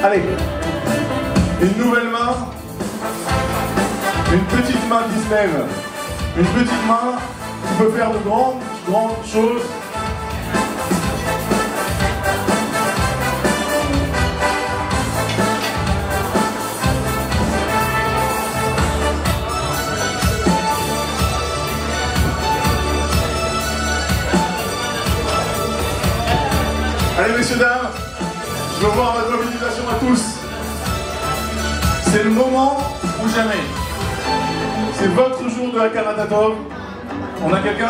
Allez, une nouvelle main. Une petite main qui se lève, une petite main qui peut faire de grandes choses. Allez, messieurs, dames, je veux voir votre mobilisation à tous. C'est le moment ou jamais. C'est votre jour de Hakarat Hatov. On a quelqu'un?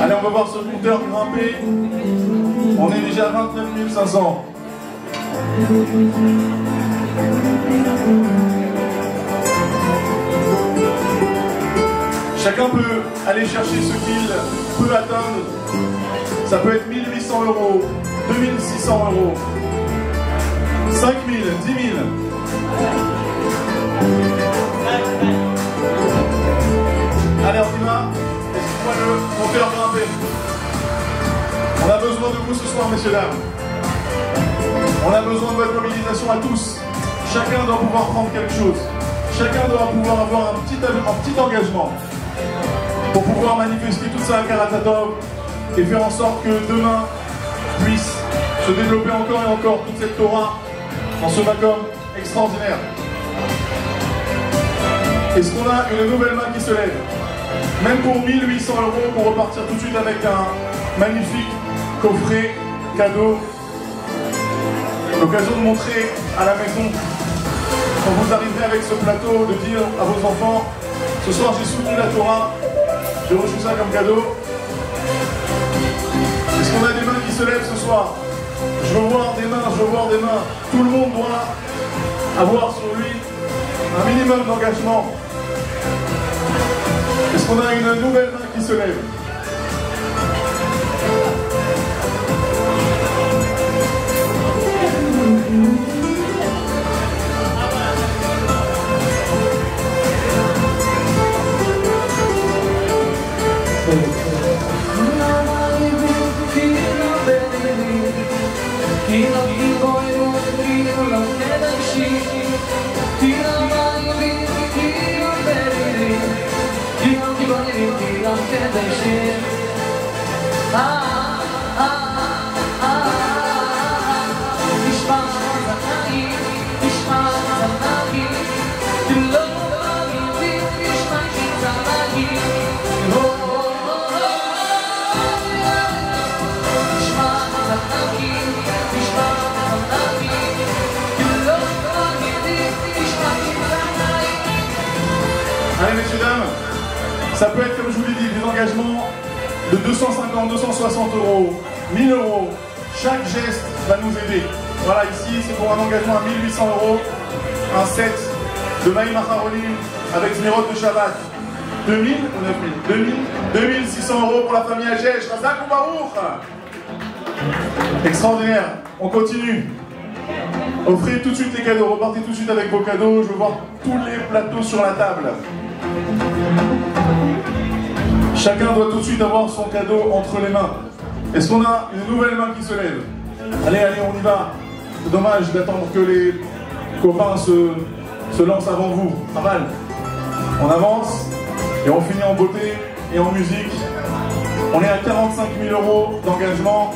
Allez, on va voir ce compteur grimper. On est déjà à 29 500. Chacun peut aller chercher ce qu'il peut atteindre. Ça peut être 1 800 €, 2 600 €, 5 000, 10 000. Allez, on y va. Est-ce qu'on voit le compteur grimper? On a besoin de vous ce soir, messieurs, dames. On a besoin de votre mobilisation à tous. Chacun doit pouvoir prendre quelque chose. Chacun doit pouvoir avoir un petit engagement pour pouvoir manifester tout ça à Hakarat Hatov et faire en sorte que demain puisse se développer encore et encore toute cette Torah dans ce Makom extraordinaire. Est-ce qu'on a une nouvelle main qui se lève? Même pour 1 800 € pour repartir tout de suite avec un magnifique coffret cadeau. L'occasion de montrer à la maison, quand vous arriverez avec ce plateau, de dire à vos enfants, ce soir j'ai soutenu la Torah, J'ai reçu ça comme cadeau. Est-ce qu'on a des mains qui se lèvent ce soir? Je veux voir des mains, je veux voir des mains. Tout le monde doit avoir sur lui un minimum d'engagement. Est-ce qu'on a une nouvelle main qui se lève? Allez messieurs, dames, ça peut être, comme je vous l'ai dit, des engagements de 250, 260 euros, 1000 euros. Chaque geste va nous aider. Voilà, ici c'est pour un engagement à 1800 euros, un set de Maïm Acharonim avec Zmirot de Shabbat. 2000 ou 9000 2600 euros pour la famille Agesh. Chazak ou Baruch. Extraordinaire. On continue. Offrez tout de suite les cadeaux, repartez tout de suite avec vos cadeaux. Je veux voir tous les plateaux sur la table. Chacun doit tout de suite avoir son cadeau entre les mains. Est-ce qu'on a une nouvelle main qui se lève? Allez, allez, on y va. C'est dommage d'attendre que les copains se lancent avant vous. Aval. On avance et on finit en beauté et en musique. On est à 45 000 euros d'engagement.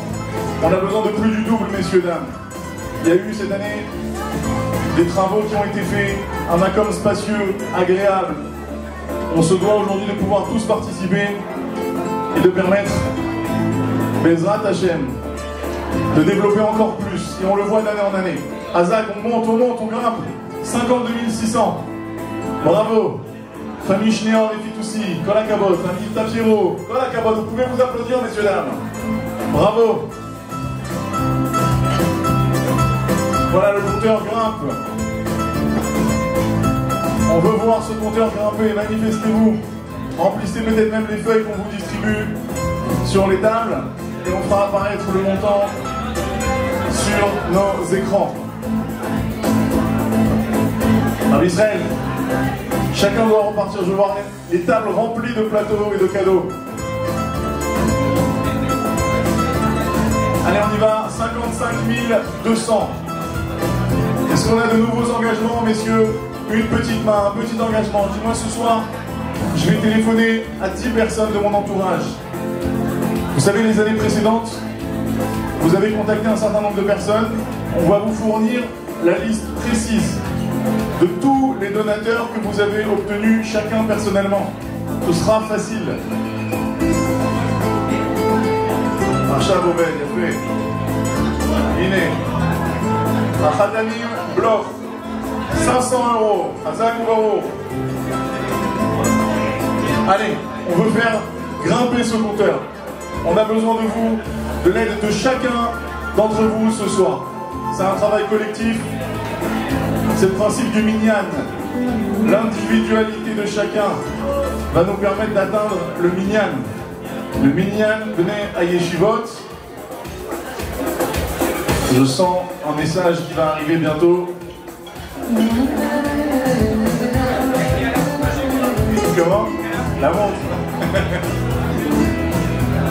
On a besoin de plus du double, messieurs, dames. Il y a eu cette année des travaux qui ont été faits, un Macom spacieux, agréable. On se doit aujourd'hui de pouvoir tous participer et de permettre, Bezrat Hashem, de développer encore plus. Et on le voit d'année en année. Azak, on monte, on grimpe. 52 600. Bravo. Famille Schneor et Fitoussi, Kolakabot, famille Tapiero, Kolakabot. Vous pouvez vous applaudir, messieurs, dames. Bravo. Voilà, le compteur grimpe. On veut voir ce compteur grimper, manifestez-vous. Remplissez peut-être même les feuilles qu'on vous distribue sur les tables et on fera apparaître le montant sur nos écrans. Alors Israël, chacun doit repartir. Je veux voir les tables remplies de plateaux et de cadeaux. Allez, on y va. 55 200. Est-ce qu'on a de nouveaux engagements, messieurs? Une petite main, un petit engagement. Dis-moi ce soir, je vais téléphoner à 10 personnes de mon entourage. Vous savez, les années précédentes, vous avez contacté un certain nombre de personnes. On va vous fournir la liste précise de tous les donateurs que vous avez obtenus chacun personnellement. Ce sera facile. Marcha Bobel, il a fait. Iné. Achadanim Bloch. 500 euros. Hazak ou Baruch. Allez, on veut faire grimper ce compteur. On a besoin de vous, de l'aide de chacun d'entre vous ce soir. C'est un travail collectif. C'est le principe du minyan. L'individualité de chacun va nous permettre d'atteindre le minyan. Le minyan venait à Yeshivot. Je sens un message qui va arriver bientôt. Comment? La montre.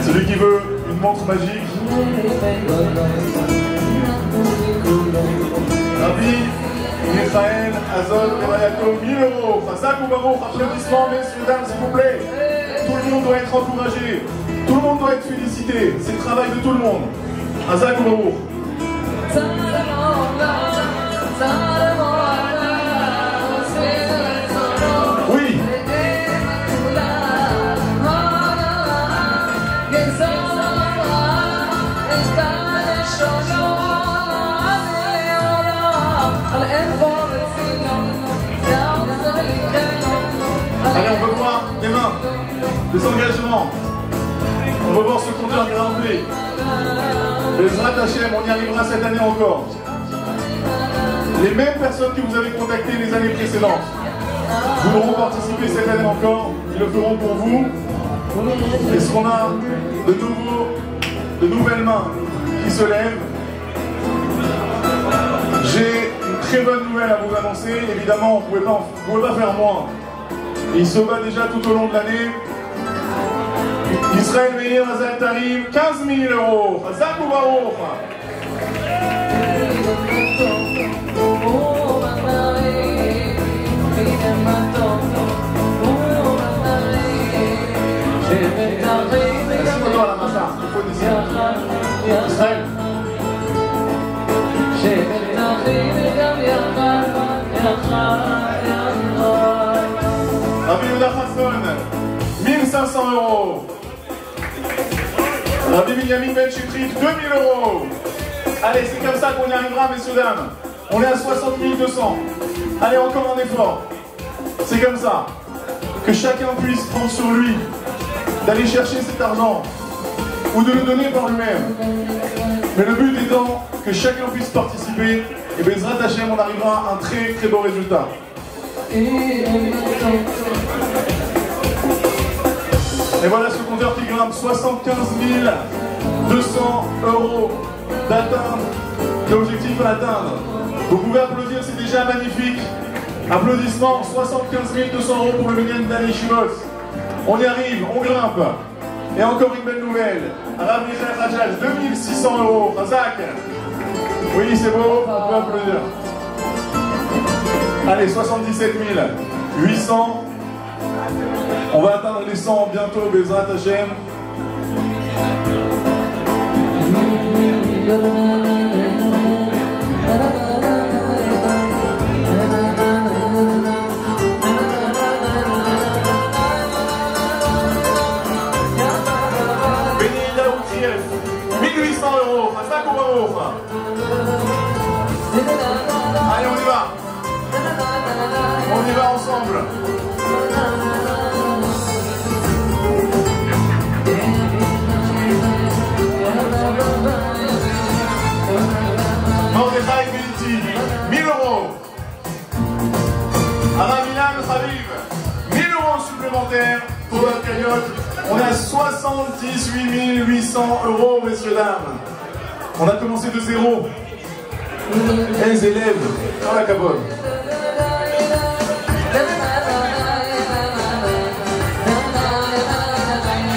Celui qui veut une montre magique. Rabbi Michael Azot Levayato, 1000 euros. Chazak ou Baruch, applaudissements, messieurs, dames, s'il vous plaît. Tout le monde doit être encouragé. Tout le monde doit être félicité. C'est le travail de tout le monde. Chazak ou Baruch. Oui. Allez, on peut voir des mains. des engagements. On va voir ce compteur grimper. Bezrat Hashem, on y arrivera cette année encore. Les mêmes personnes que vous avez contactées les années précédentes voudront participer cette année encore. Ils le feront pour vous. Est-ce qu'on a de nouvelles mains qui se lèvent? J'ai une très bonne nouvelle à vous annoncer. Évidemment, on ne pouvait pas faire moins. Il se bat déjà tout au long de l'année. Israël Meir Hazal Tarim, 15 000 euros. Hazak ou Baruch. Laisse-moi à la macha. Il faut décider. Israël. Rabbi Yehuda Hasson, 1500 euros. Rabbi Binyamin Ben Chitrit, 2000 euros. Allez, c'est comme ça qu'on y arrivera, messieurs, dames. On est à 60 200. Allez, encore un effort. C'est comme ça. Que chacun puisse prendre sur lui d'aller chercher cet argent ou de le donner par lui-même. Mais le but étant que chacun puisse participer et Bezrat Hashem, on arrivera à un très très beau résultat. Et voilà ce compteur qui grimpe, 75 200 euros d'atteindre l'objectif à atteindre. Vous pouvez applaudir, c'est déjà magnifique. Applaudissements, 75 200 euros pour le Minyan d'Ali Shivot. On y arrive, on grimpe. Et encore une belle nouvelle. Rav Michael Rajal, 2600 euros. Razak. Oui, c'est beau, on peut applaudir. Allez, 77 800. On va atteindre les 100 bientôt, Bezrat Hashem. Benida Outriev, 1800 euros. Hazak ou Baruch. Allez, on y va. On y va ensemble. Mordechai Beliti, 1000 euros. Aramilan Khaviv, 1000 euros supplémentaires pour la cagnotte. On a 78 800 euros, messieurs, dames. On a commencé de zéro. Les élèves, dans la cabane.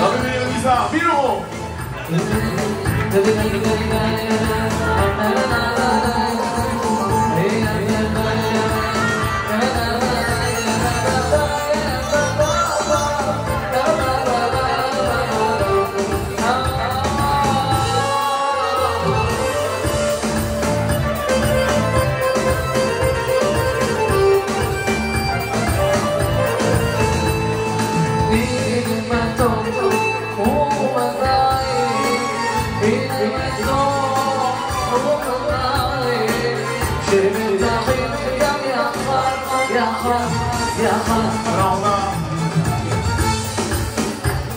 Rabbi Meir Nizar, 1000 euros. Alors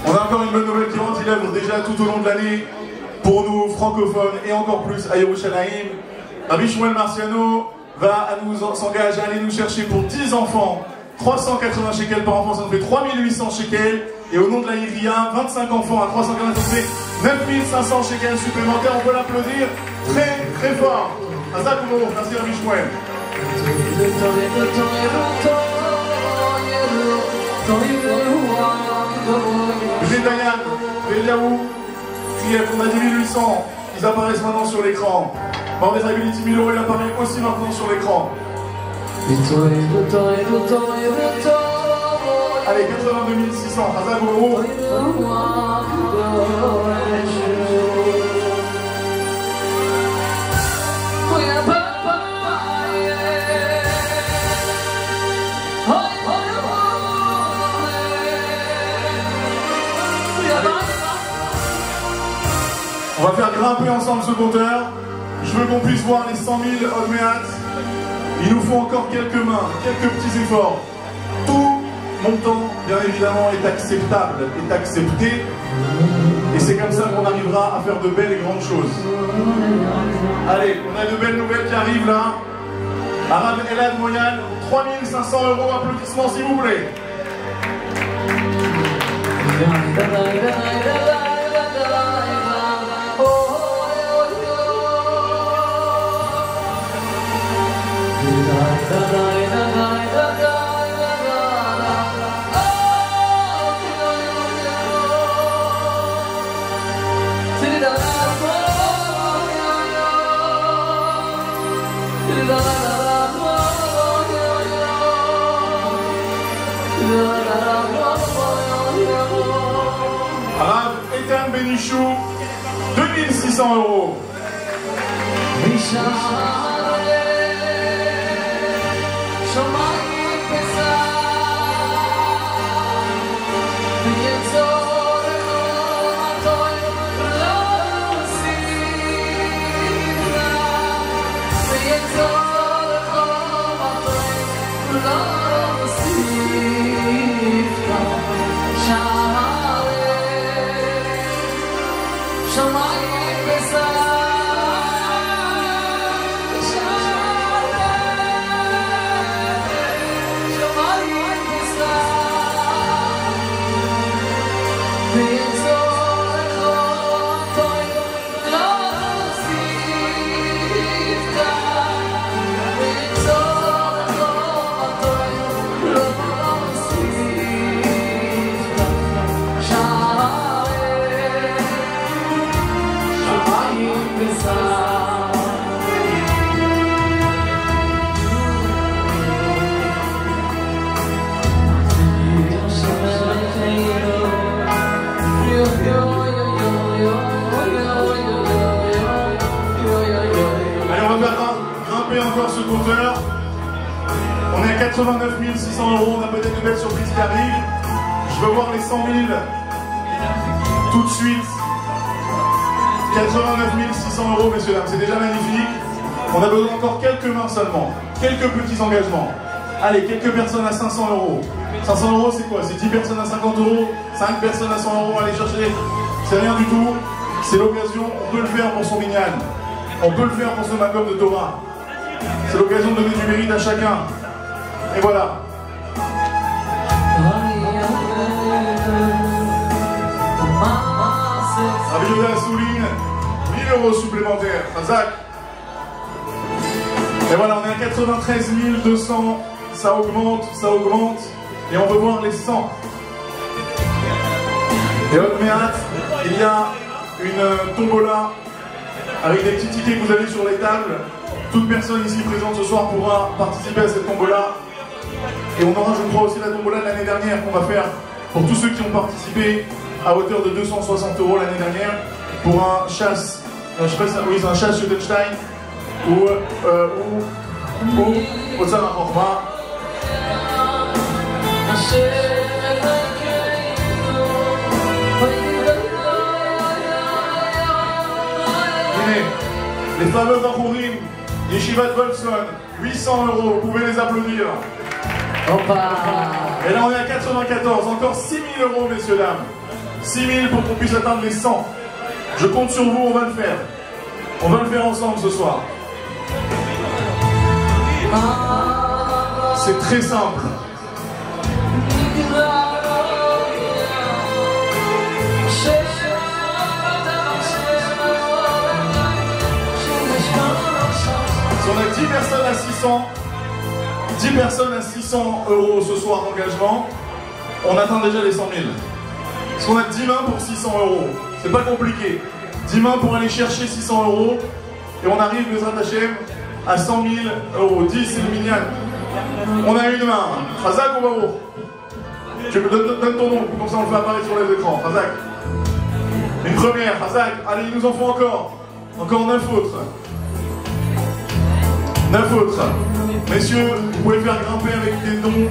on a encore une bonne nouvelle qui rentre, il œuvre déjà tout au long de l'année pour nous francophones et encore plus à Yerushalayim. Rabbi Shmuel Marciano s'engage à aller nous chercher pour 10 enfants 380 shekels par enfant, ça nous fait 3800 shekels. Et au nom de la Iria, 25 enfants à 380, ça nous fait 9500 shekels supplémentaires. On peut l'applaudir très très fort. Hazak ou Baruch, merci Rabbi Shmuel. Dayan, Eliaou, Krief, on a dit 1800, ils apparaissent maintenant sur l'écran. Mordechai Beliti, 1000 euros, il apparaît aussi maintenant sur l'écran. Allez, 82 600, Hazak ou Baruch. On va faire grimper ensemble ce compteur. Je veux qu'on puisse voir les 100 000 Odmeat. Il nous faut encore quelques mains, quelques petits efforts. Tout montant, bien évidemment, est acceptable, est accepté. Et c'est comme ça qu'on arrivera à faire de belles et grandes choses. Allez, on a de belles nouvelles qui arrivent là. Arav Elad Moyan, 3500 €, applaudissements s'il vous plaît. Arav Ethan Benichou, 2600 €. Encore ce compteur. On est à 89 600 €. On a peut-être de belles surprises qui arrivent. Je veux voir les 100 000 tout de suite. 89 600 €, messieurs, dames. C'est déjà magnifique. On a besoin encore quelques mains seulement. Quelques petits engagements. Allez, quelques personnes à 500 €. 500 €, c'est quoi? C'est 10 personnes à 50 €, 5 personnes à 100 €. Allez chercher. C'est rien du tout. C'est l'occasion. On peut le faire pour son minyan. On peut le faire pour ce makom de Torah. C'est l'occasion de donner du mérite à chacun. Et voilà. Rabbi Assouline, 1000 € supplémentaires. Razak. Et voilà, on est à 93 200. Ça augmente, ça augmente. Et on veut voir les 100. Et au Méat, il y a une tombola avec des petits tickets que vous avez sur les tables. Toute personne ici présente ce soir pourra participer à cette tombola. Et on aura, je crois, aussi la tombola de l'année dernière qu'on va faire pour tous ceux qui ont participé à hauteur de 260 € l'année dernière pour un chasse, je sais pas si oui, c'est un chasse Schuttenstein ou Otsar Amorma. Les fameux Bachourim, Yeshivat Wolfson, 800 €, vous pouvez les applaudir. Et là on est à 94, encore 6 000 €, messieurs, dames. 6 000 pour qu'on puisse atteindre les 100. Je compte sur vous, on va le faire. On va le faire ensemble ce soir. C'est très simple. Si on a 10 personnes à 600, 10 personnes à 600 € ce soir d'engagement, on atteint déjà les 100 000. Parce qu'on a 10 mains pour 600 €. C'est pas compliqué. 10 mains pour aller chercher 600 € et on arrive, Bezrat Hashem, à 100 000 €. 10, c'est le minyan. On a une main. Razak ou Baruch? Tu me donnes ton nom, comme ça on le fait apparaître sur les écrans. Razak. Une première, Razak. Allez, il nous en faut encore. Encore 9 autres. 9 autres. Messieurs, vous pouvez faire grimper avec des noms.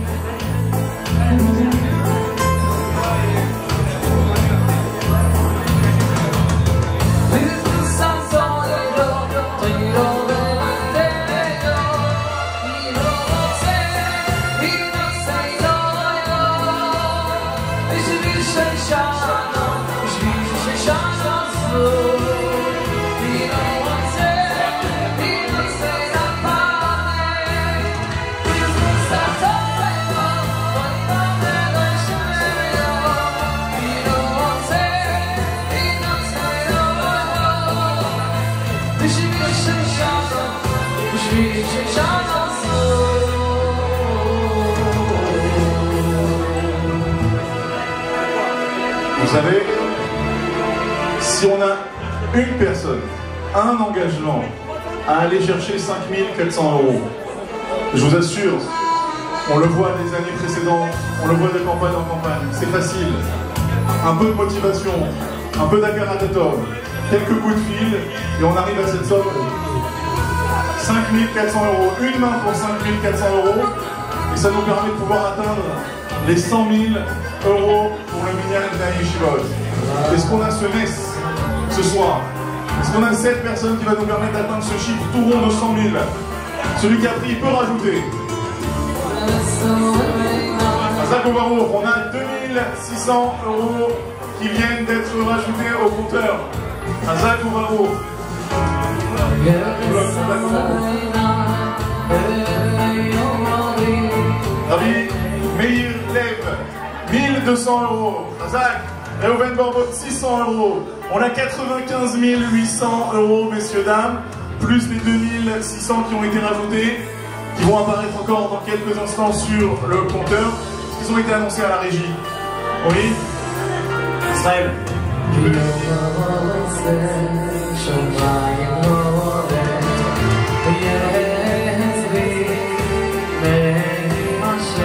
Vous savez, si on a une personne, un engagement à aller chercher 5 400 €, je vous assure, on le voit des années précédentes, on le voit de campagne en campagne, c'est facile. Un peu de motivation, un peu d'akaratatov, quelques coups de fil, et on arrive à cette somme. 5 400 €, une main pour 5 400 €, et ça nous permet de pouvoir atteindre les 100 000 € pour le Minyan Bnei Yeshivot. Est-ce qu'on a ce NES ce soir? Est-ce qu'on a cette personne qui va nous permettre d'atteindre ce chiffre tout rond de 100 000? Celui qui a pris peut rajouter. Azak Ovarour, on a 2600 € qui viennent d'être rajoutés au compteur. Azak Ovarour. Rabbi Meir Lev, 1200 €. Azak. Reuven Borbot, 600 €. On a 95 800 €, messieurs, dames, plus les 2600 qui ont été rajoutés, qui vont apparaître encore dans quelques instants sur le compteur, parce qu'ils ont été annoncés à la régie. Oui, Israël.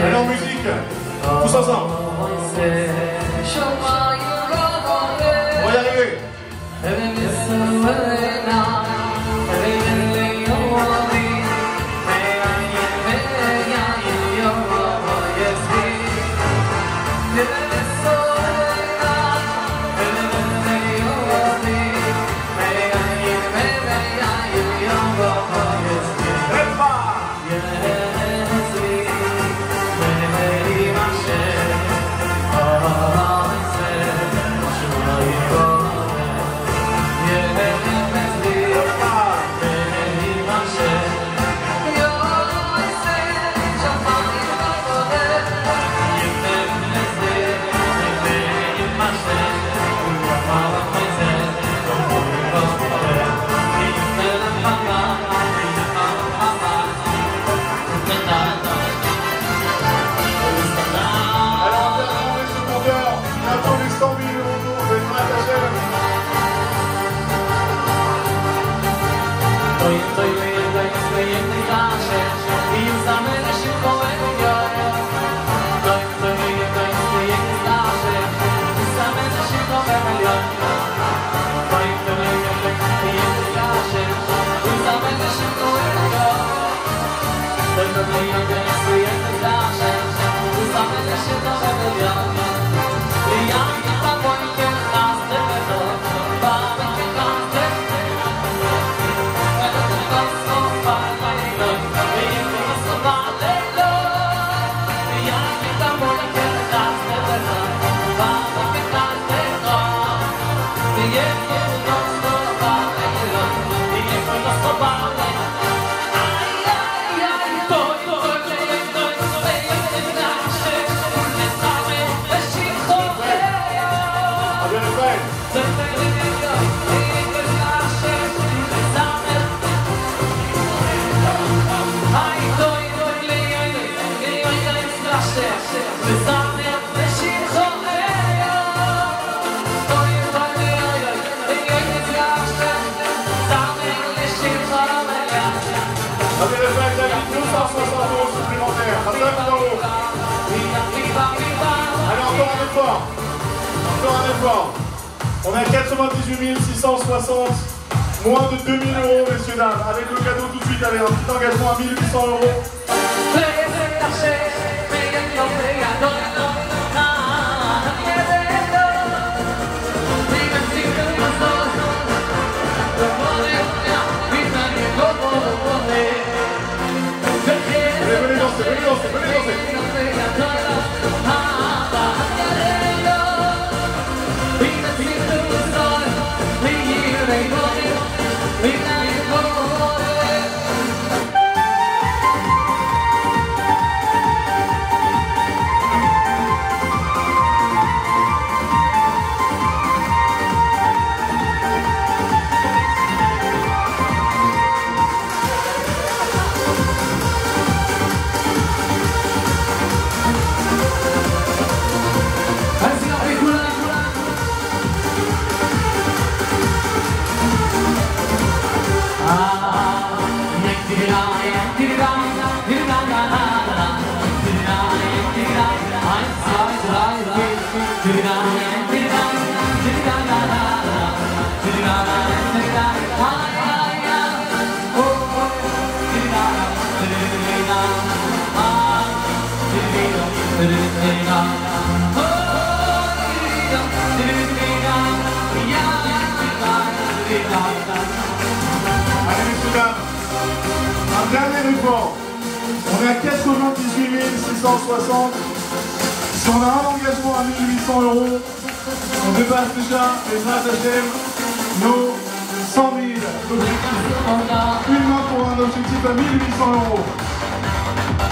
Allez en musique, tous ensemble. On va y arriver. On a 98 660, moins de 2000 €, messieurs, dames, avec le cadeau tout de suite, avec un petit engagement à 1800 €. Venez danser, venez danser, venez danser. Allez, messieurs, dames, un dernier effort. On est à 98 660. Si on a un engagement à 1800 €, on dépasse déjà, les Hashem, nos 100 000 objectifs. Une main pour un objectif à 1800 €.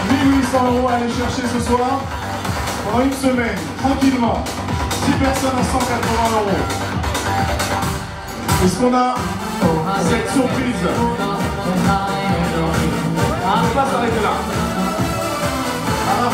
1800 € à aller chercher ce soir, pendant une semaine, tranquillement. 10 personnes à 180 €. Est-ce qu'on a cette surprise? On ne peut pas s'arrêter là. Alors,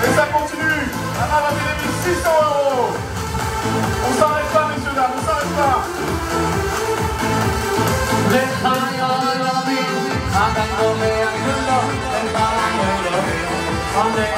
et ça continue. Anna va payer 600 €. On s'arrête pas, messieurs, dames, on s'arrête pas. I'm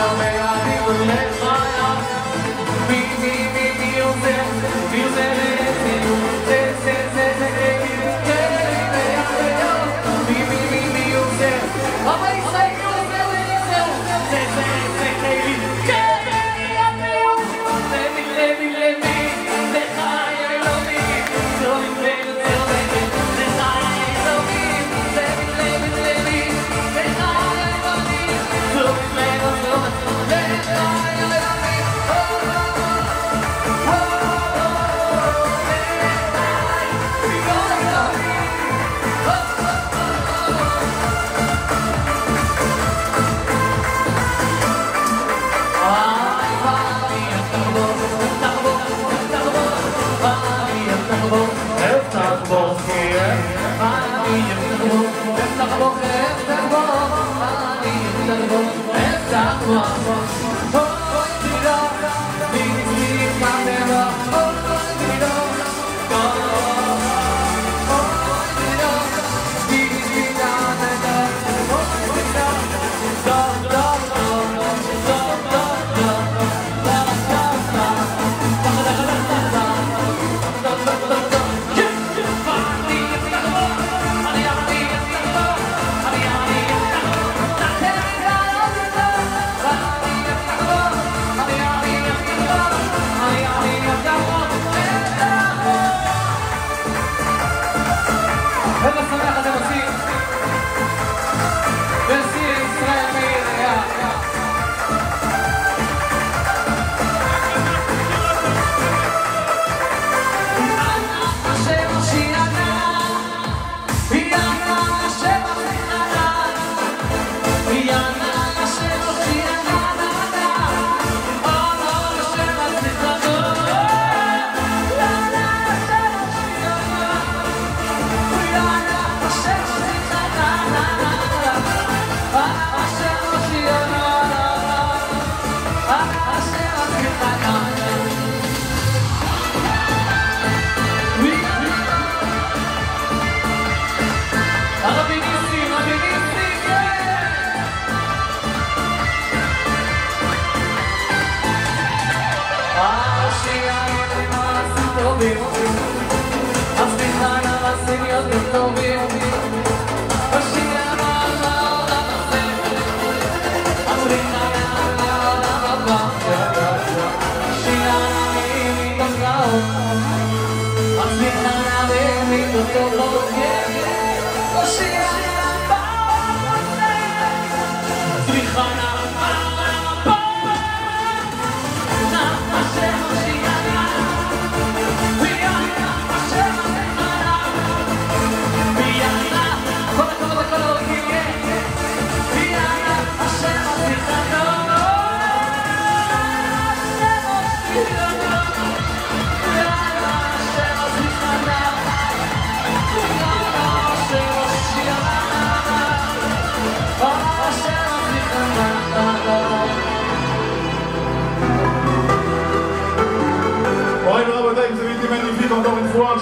Vous avez été magnifiques encore une fois.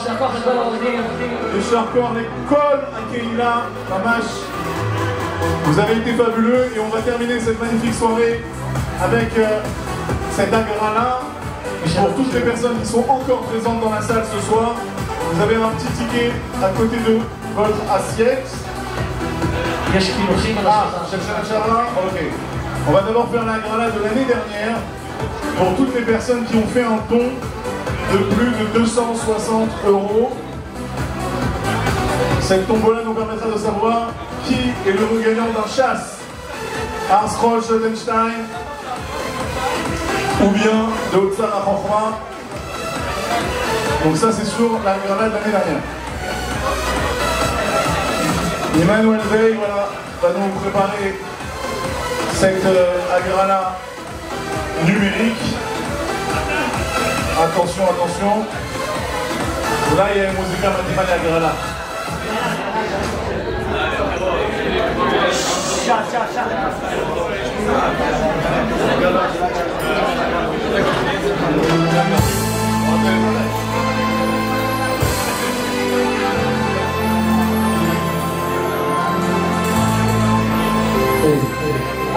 Les Charcor, l'école à Keila, Mamash. Vous avez été fabuleux et on va terminer cette magnifique soirée avec cette agra-là. Pour toutes les personnes qui sont encore présentes dans la salle ce soir, vous avez un petit ticket à côté de votre assiette. Ah, ok. On va d'abord faire l'agra-là de l'année dernière pour toutes les personnes qui ont fait un don de plus de 260 €. Cette tombola nous permettra de savoir qui est le gagnant d'un chasse Ars Roll Schottenstein ou bien de Otsar à Chorma. Donc ça c'est sur la granade de l'année dernière. Emmanuel Veil voilà, va nous préparer cette agrana numérique. Attention, attention. Là, il y a une musique à la agrana.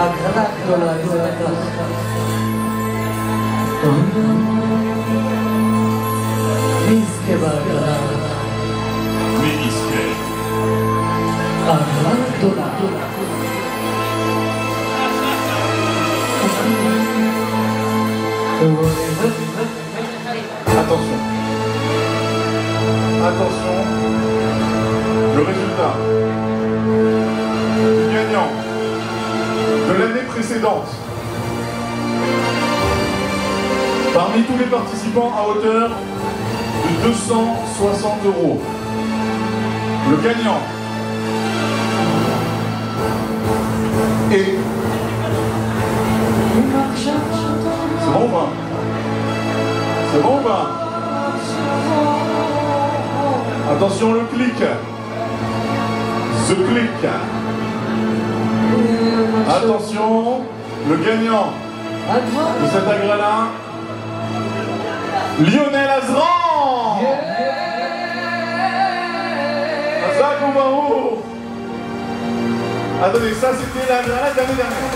הגרלה גדולה, מי יזכה בהגרלה? מי יזכה? הגרלה גדולה. Attention. Attention. Le résultat du gagnant de l'année précédente, parmi tous les participants à hauteur de 260 €. Le gagnant est... C'est bon ou pas? C'est bon ou pas? Attention le clic. The clic. Attention, le gagnant de cette agrana, Lionel Azran. Azakoumaou. Attendez, ça c'était l'agrana de l'année dernière.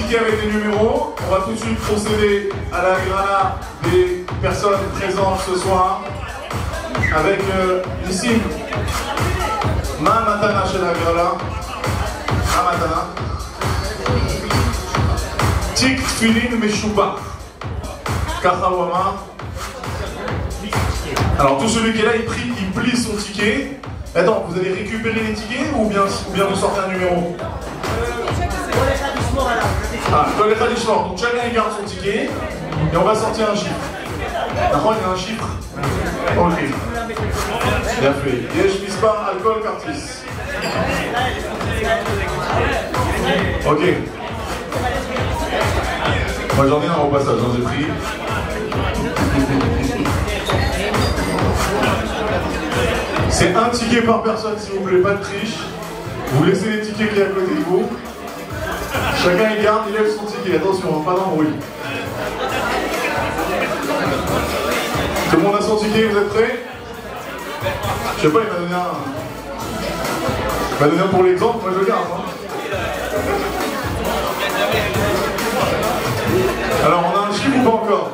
Avec des numéros, on va tout de suite procéder à la grana des personnes présentes ce soir avec ici Ma Matana chez la grana, Ma Matana, Tik Tfilin Meshuba, Kahawama. Alors tout celui qui est là, il plie son ticket. Attends, vous allez récupérer les tickets ou bien vous sortez un numéro? Ah, donc chacun il garde son ticket et on va sortir un chiffre. D'accord, il y a un chiffre. Ok. Bien fait. Yesh Mispar Alcool Cartis. Ok. Moi j'en ai un au passage, j'en ai pris. C'est un ticket par personne s'il vous plaît, pas de triche. Vous laissez les tickets qui est à côté de vous. Chacun il garde, il lève son ticket. Attention, pas d'embrouille. Tout le monde a son ticket, vous êtes prêts? Je sais pas, il m'a donné un. Il m'a donné un pour l'exemple, moi je le garde. Hein. Alors on a un chiffre ou pas encore?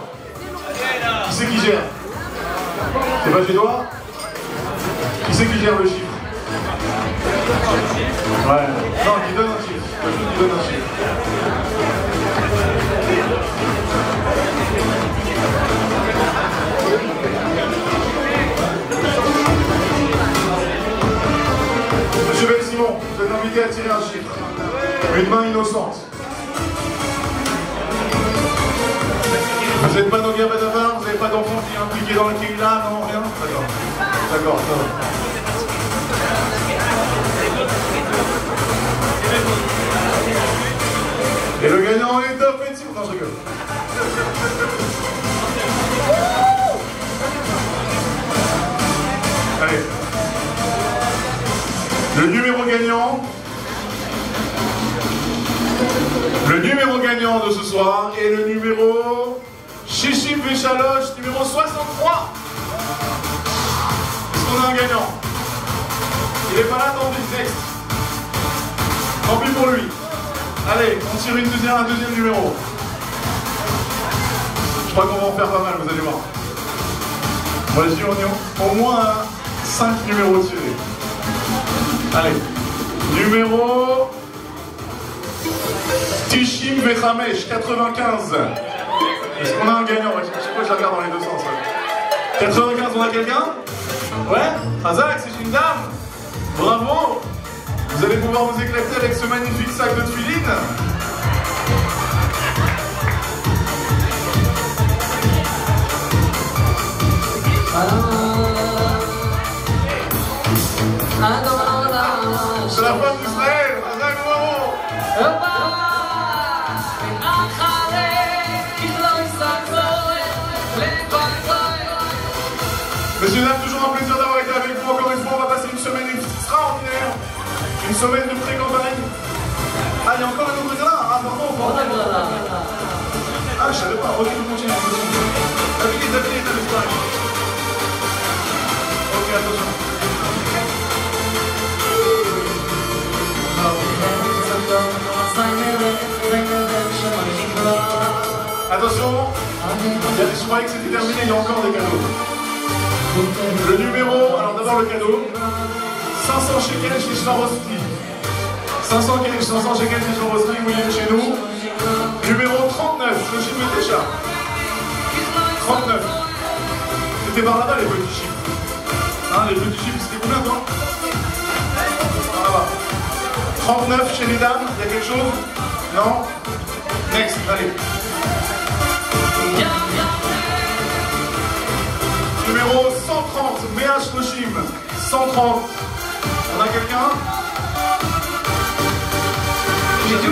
Qui c'est qui gère? C'est pas chez toi? Qui c'est qui gère le chiffre? Ouais. Non, qui donne un chiffre. Qui donne un chiffre. Monsieur Ben Simon, vous êtes invité à tirer un chiffre. Une main innocente. Vous n'êtes pas Nogia Badavar, vous n'avez pas d'enfant qui est impliqué dans le Kehila, non, rien? D'accord. D'accord, ça va. Et le gagnant est top et non, je rigole. Allez. Le numéro gagnant de ce soir est le numéro Shishim Veshalosh, numéro 63. Est-ce qu'on a un gagnant? Il n'est pas là, tant pis, next. Tant pis pour lui. Allez, on tire un deuxième numéro. Je crois qu'on va en faire pas mal, vous allez voir. Moi je dis on est au moins 5 numéros tirés. Allez, numéro Tishim Vechamesh, 95. Est-ce qu'on a un gagnant? Je sais pas, je la regarde dans les deux sens. Ouais. 95, on a quelqu'un? Ouais? Razak, c'est une dame. Bravo. Vous allez pouvoir vous éclater avec ce magnifique sac de tuiline. C'est la femme d'Israël. Razak, bravo. Messieurs, dames, toujours un plaisir d'avoir été avec vous. Encore une fois, on va passer une semaine extraordinaire. Une semaine de pré-campagne. Ah, il y a encore un autre gars. Ah, pardon, pardon. Ah, je savais pas. Ok, on continue. David, ok, attention. Attention. Je croyais que c'était terminé, il y a encore des cadeaux. Le numéro, alors d'abord le cadeau. 500 shekels chez Swarovski. 500 shekels chez Swarovski, vous êtes chez nous. Numéro 39, Shoshim Betesha. 39. C'était par là-bas les petits chiffres. Hein, les petits chiffres, c'était combien toi? Là-bas. 39 chez les dames, il y a quelque chose? Non? Next, allez. Numéro 130, Mea Shoshim. 130. On a quelqu'un? J'ai dit où?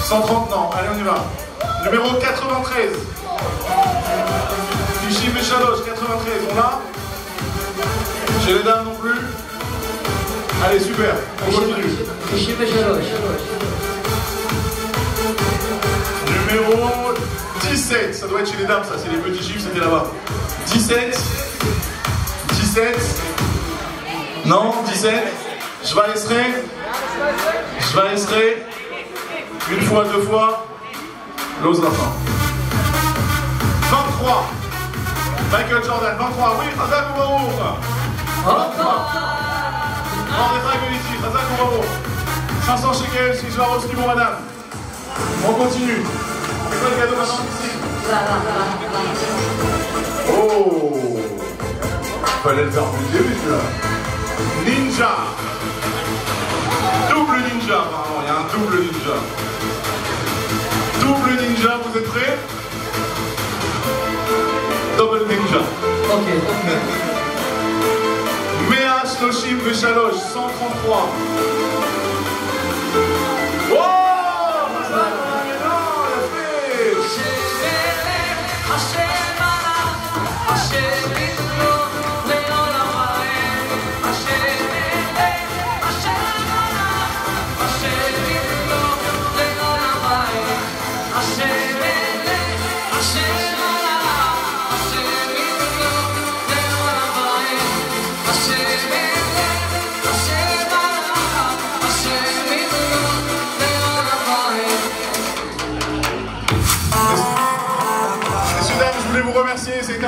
130, non. Allez, on y va. Numéro 93. Tishim Veshalosh, 93. On l'a? Chez les dames non plus? Allez, super. On continue. Tishim Veshalosh. Numéro 17. Ça doit être chez les dames, ça. C'est les petits chiffres, c'était là-bas. 17. 17. Non, 17. Je vais essayer. Une fois, deux fois. L'ose la fin. 23. Michael Jordan, 23. Oui, Razak ou Barour? 23. Non, des dragues ici. Razak ou Barour? 500 shekels, si je la reçois, bon madame. On continue. C'est quoi le cadeau maintenant ici? Oh! Fallait le faire plus début celui-là. Ninja! Double ninja, apparemment, il y a un double ninja. Double ninja, vous êtes prêts? Double ninja. Ok. Mea Shoshim Veshalosh, 133. Oh!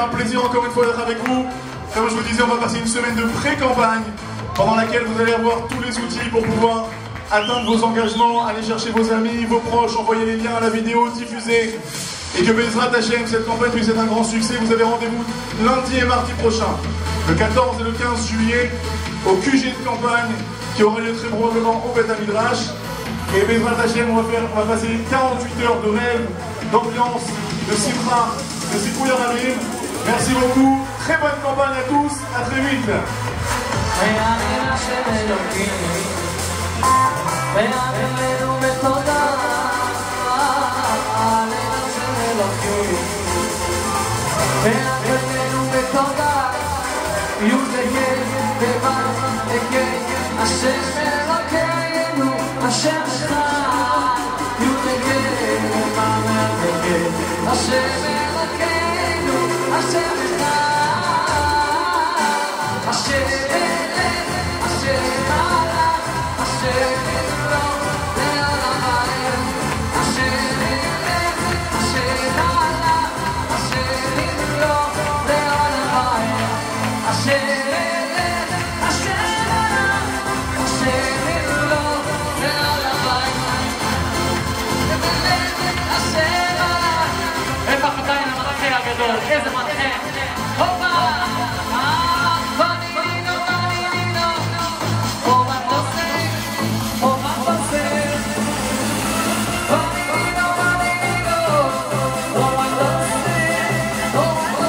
un plaisir encore une fois d'être avec vous. Comme je vous disais, on va passer une semaine de pré-campagne pendant laquelle vous allez avoir tous les outils pour pouvoir atteindre vos engagements, aller chercher vos amis, vos proches, envoyer les liens à la vidéo, diffuser. Et que Bezrat Hashem, cette campagne puisse être un grand succès. Vous avez rendez-vous lundi et mardi prochain, le 14 et le 15 juillet, au QG de campagne, qui aura lieu très probablement au Beth Midrash. Et Bezrat Hashem, on va passer 48 heures de rêve, d'ambiance, de simra, de Sipouya Ramim. Merci beaucoup, très bonne campagne à tous, à très vite. איזה מנחה, הופה! בנינו, הופה תעשה, הופה תעשה. בנינו, הופה תעשה, הופה תעשה.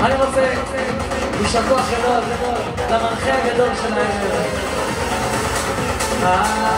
אני רוצה יישר כוח גדול למנחה הגדול של הערב. Oh,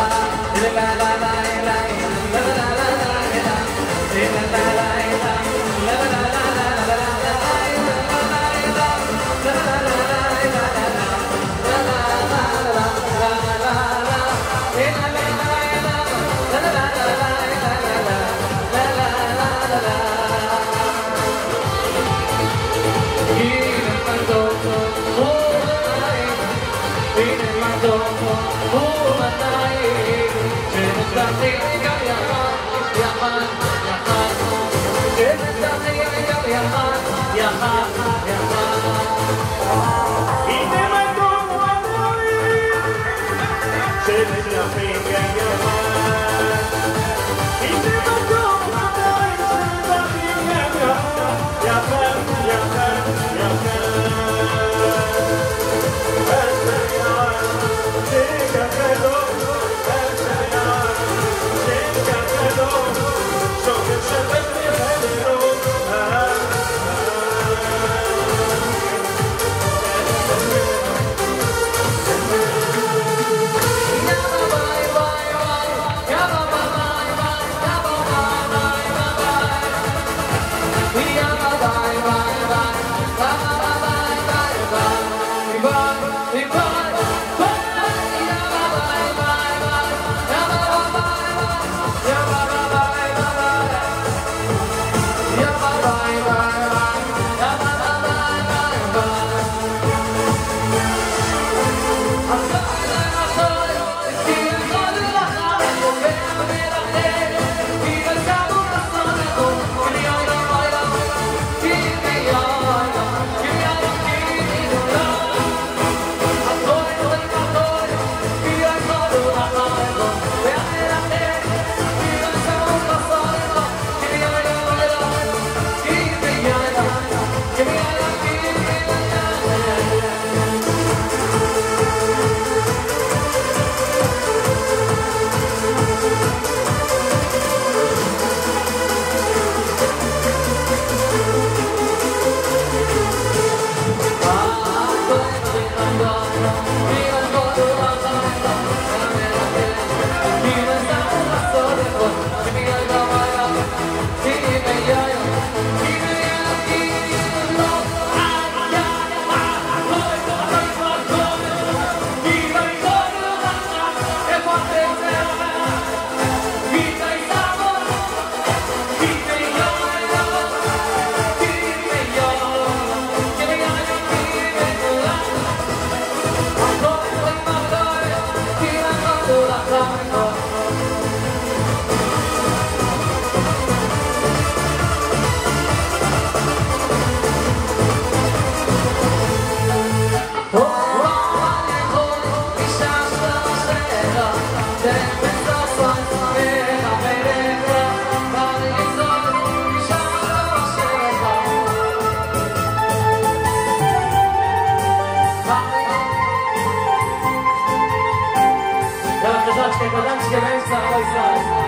Godamskie mężca, ojca.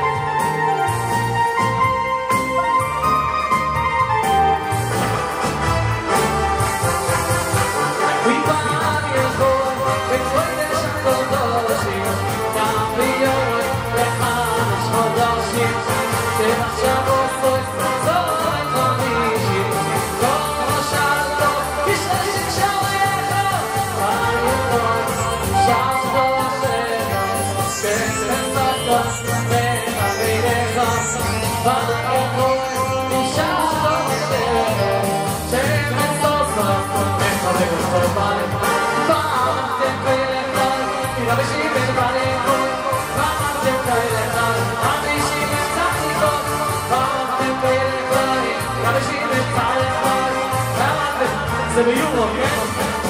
זה ביורו,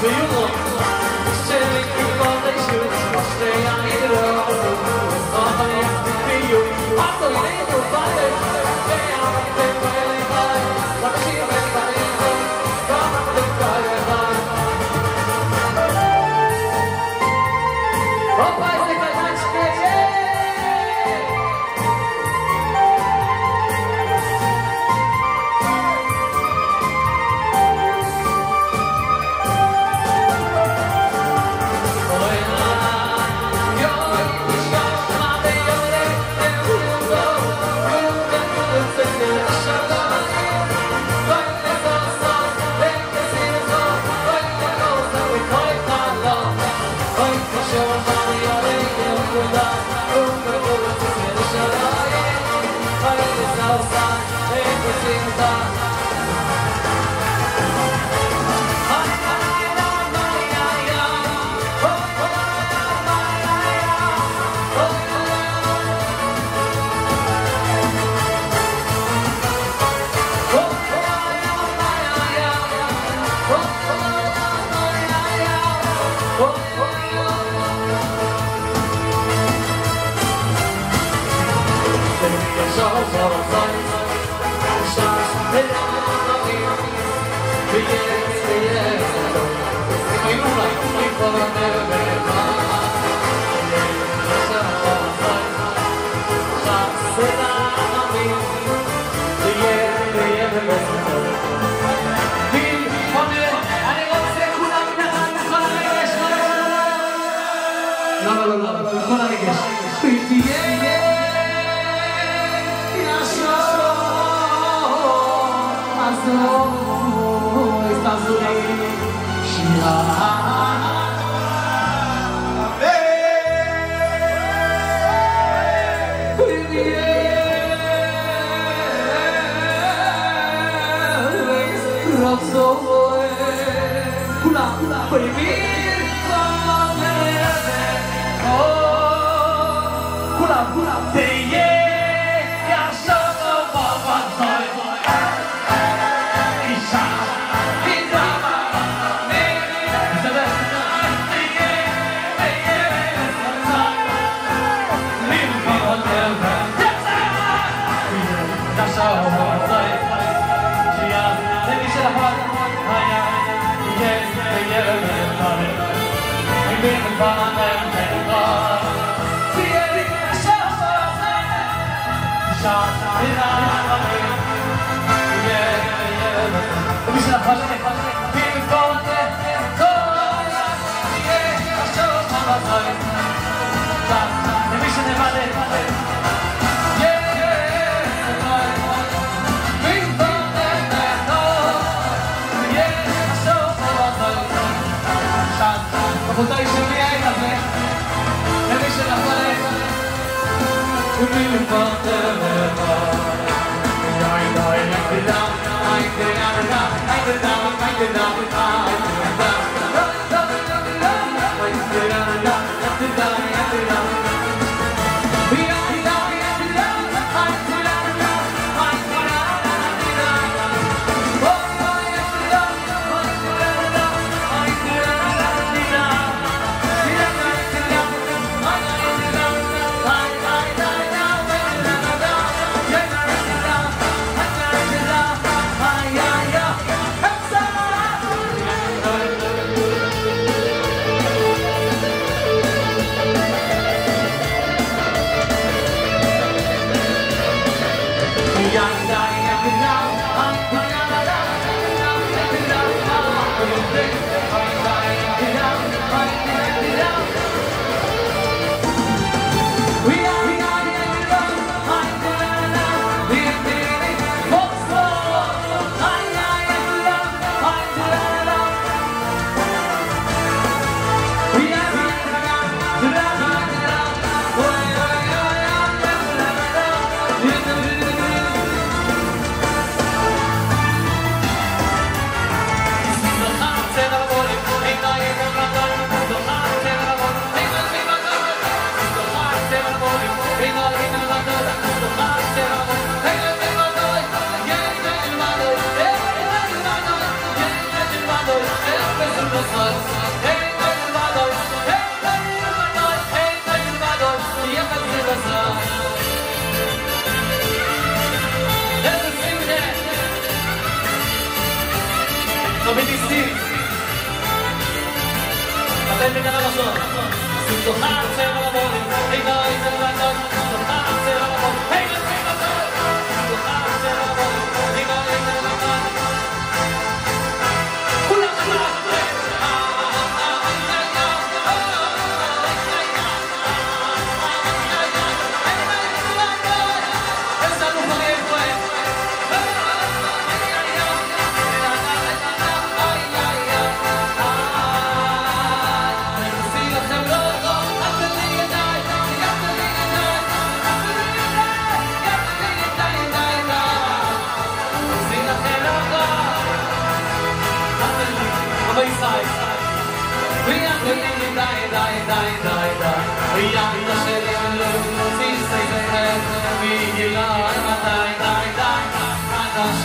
ביורו שלי כבוד אישות שתהיה לא אבל ביו עשו לי תופעת ואהבתם ולבד מבשים וקרים ואהבתם ולבד אופה איזה קטן שקשה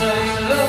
Say hello,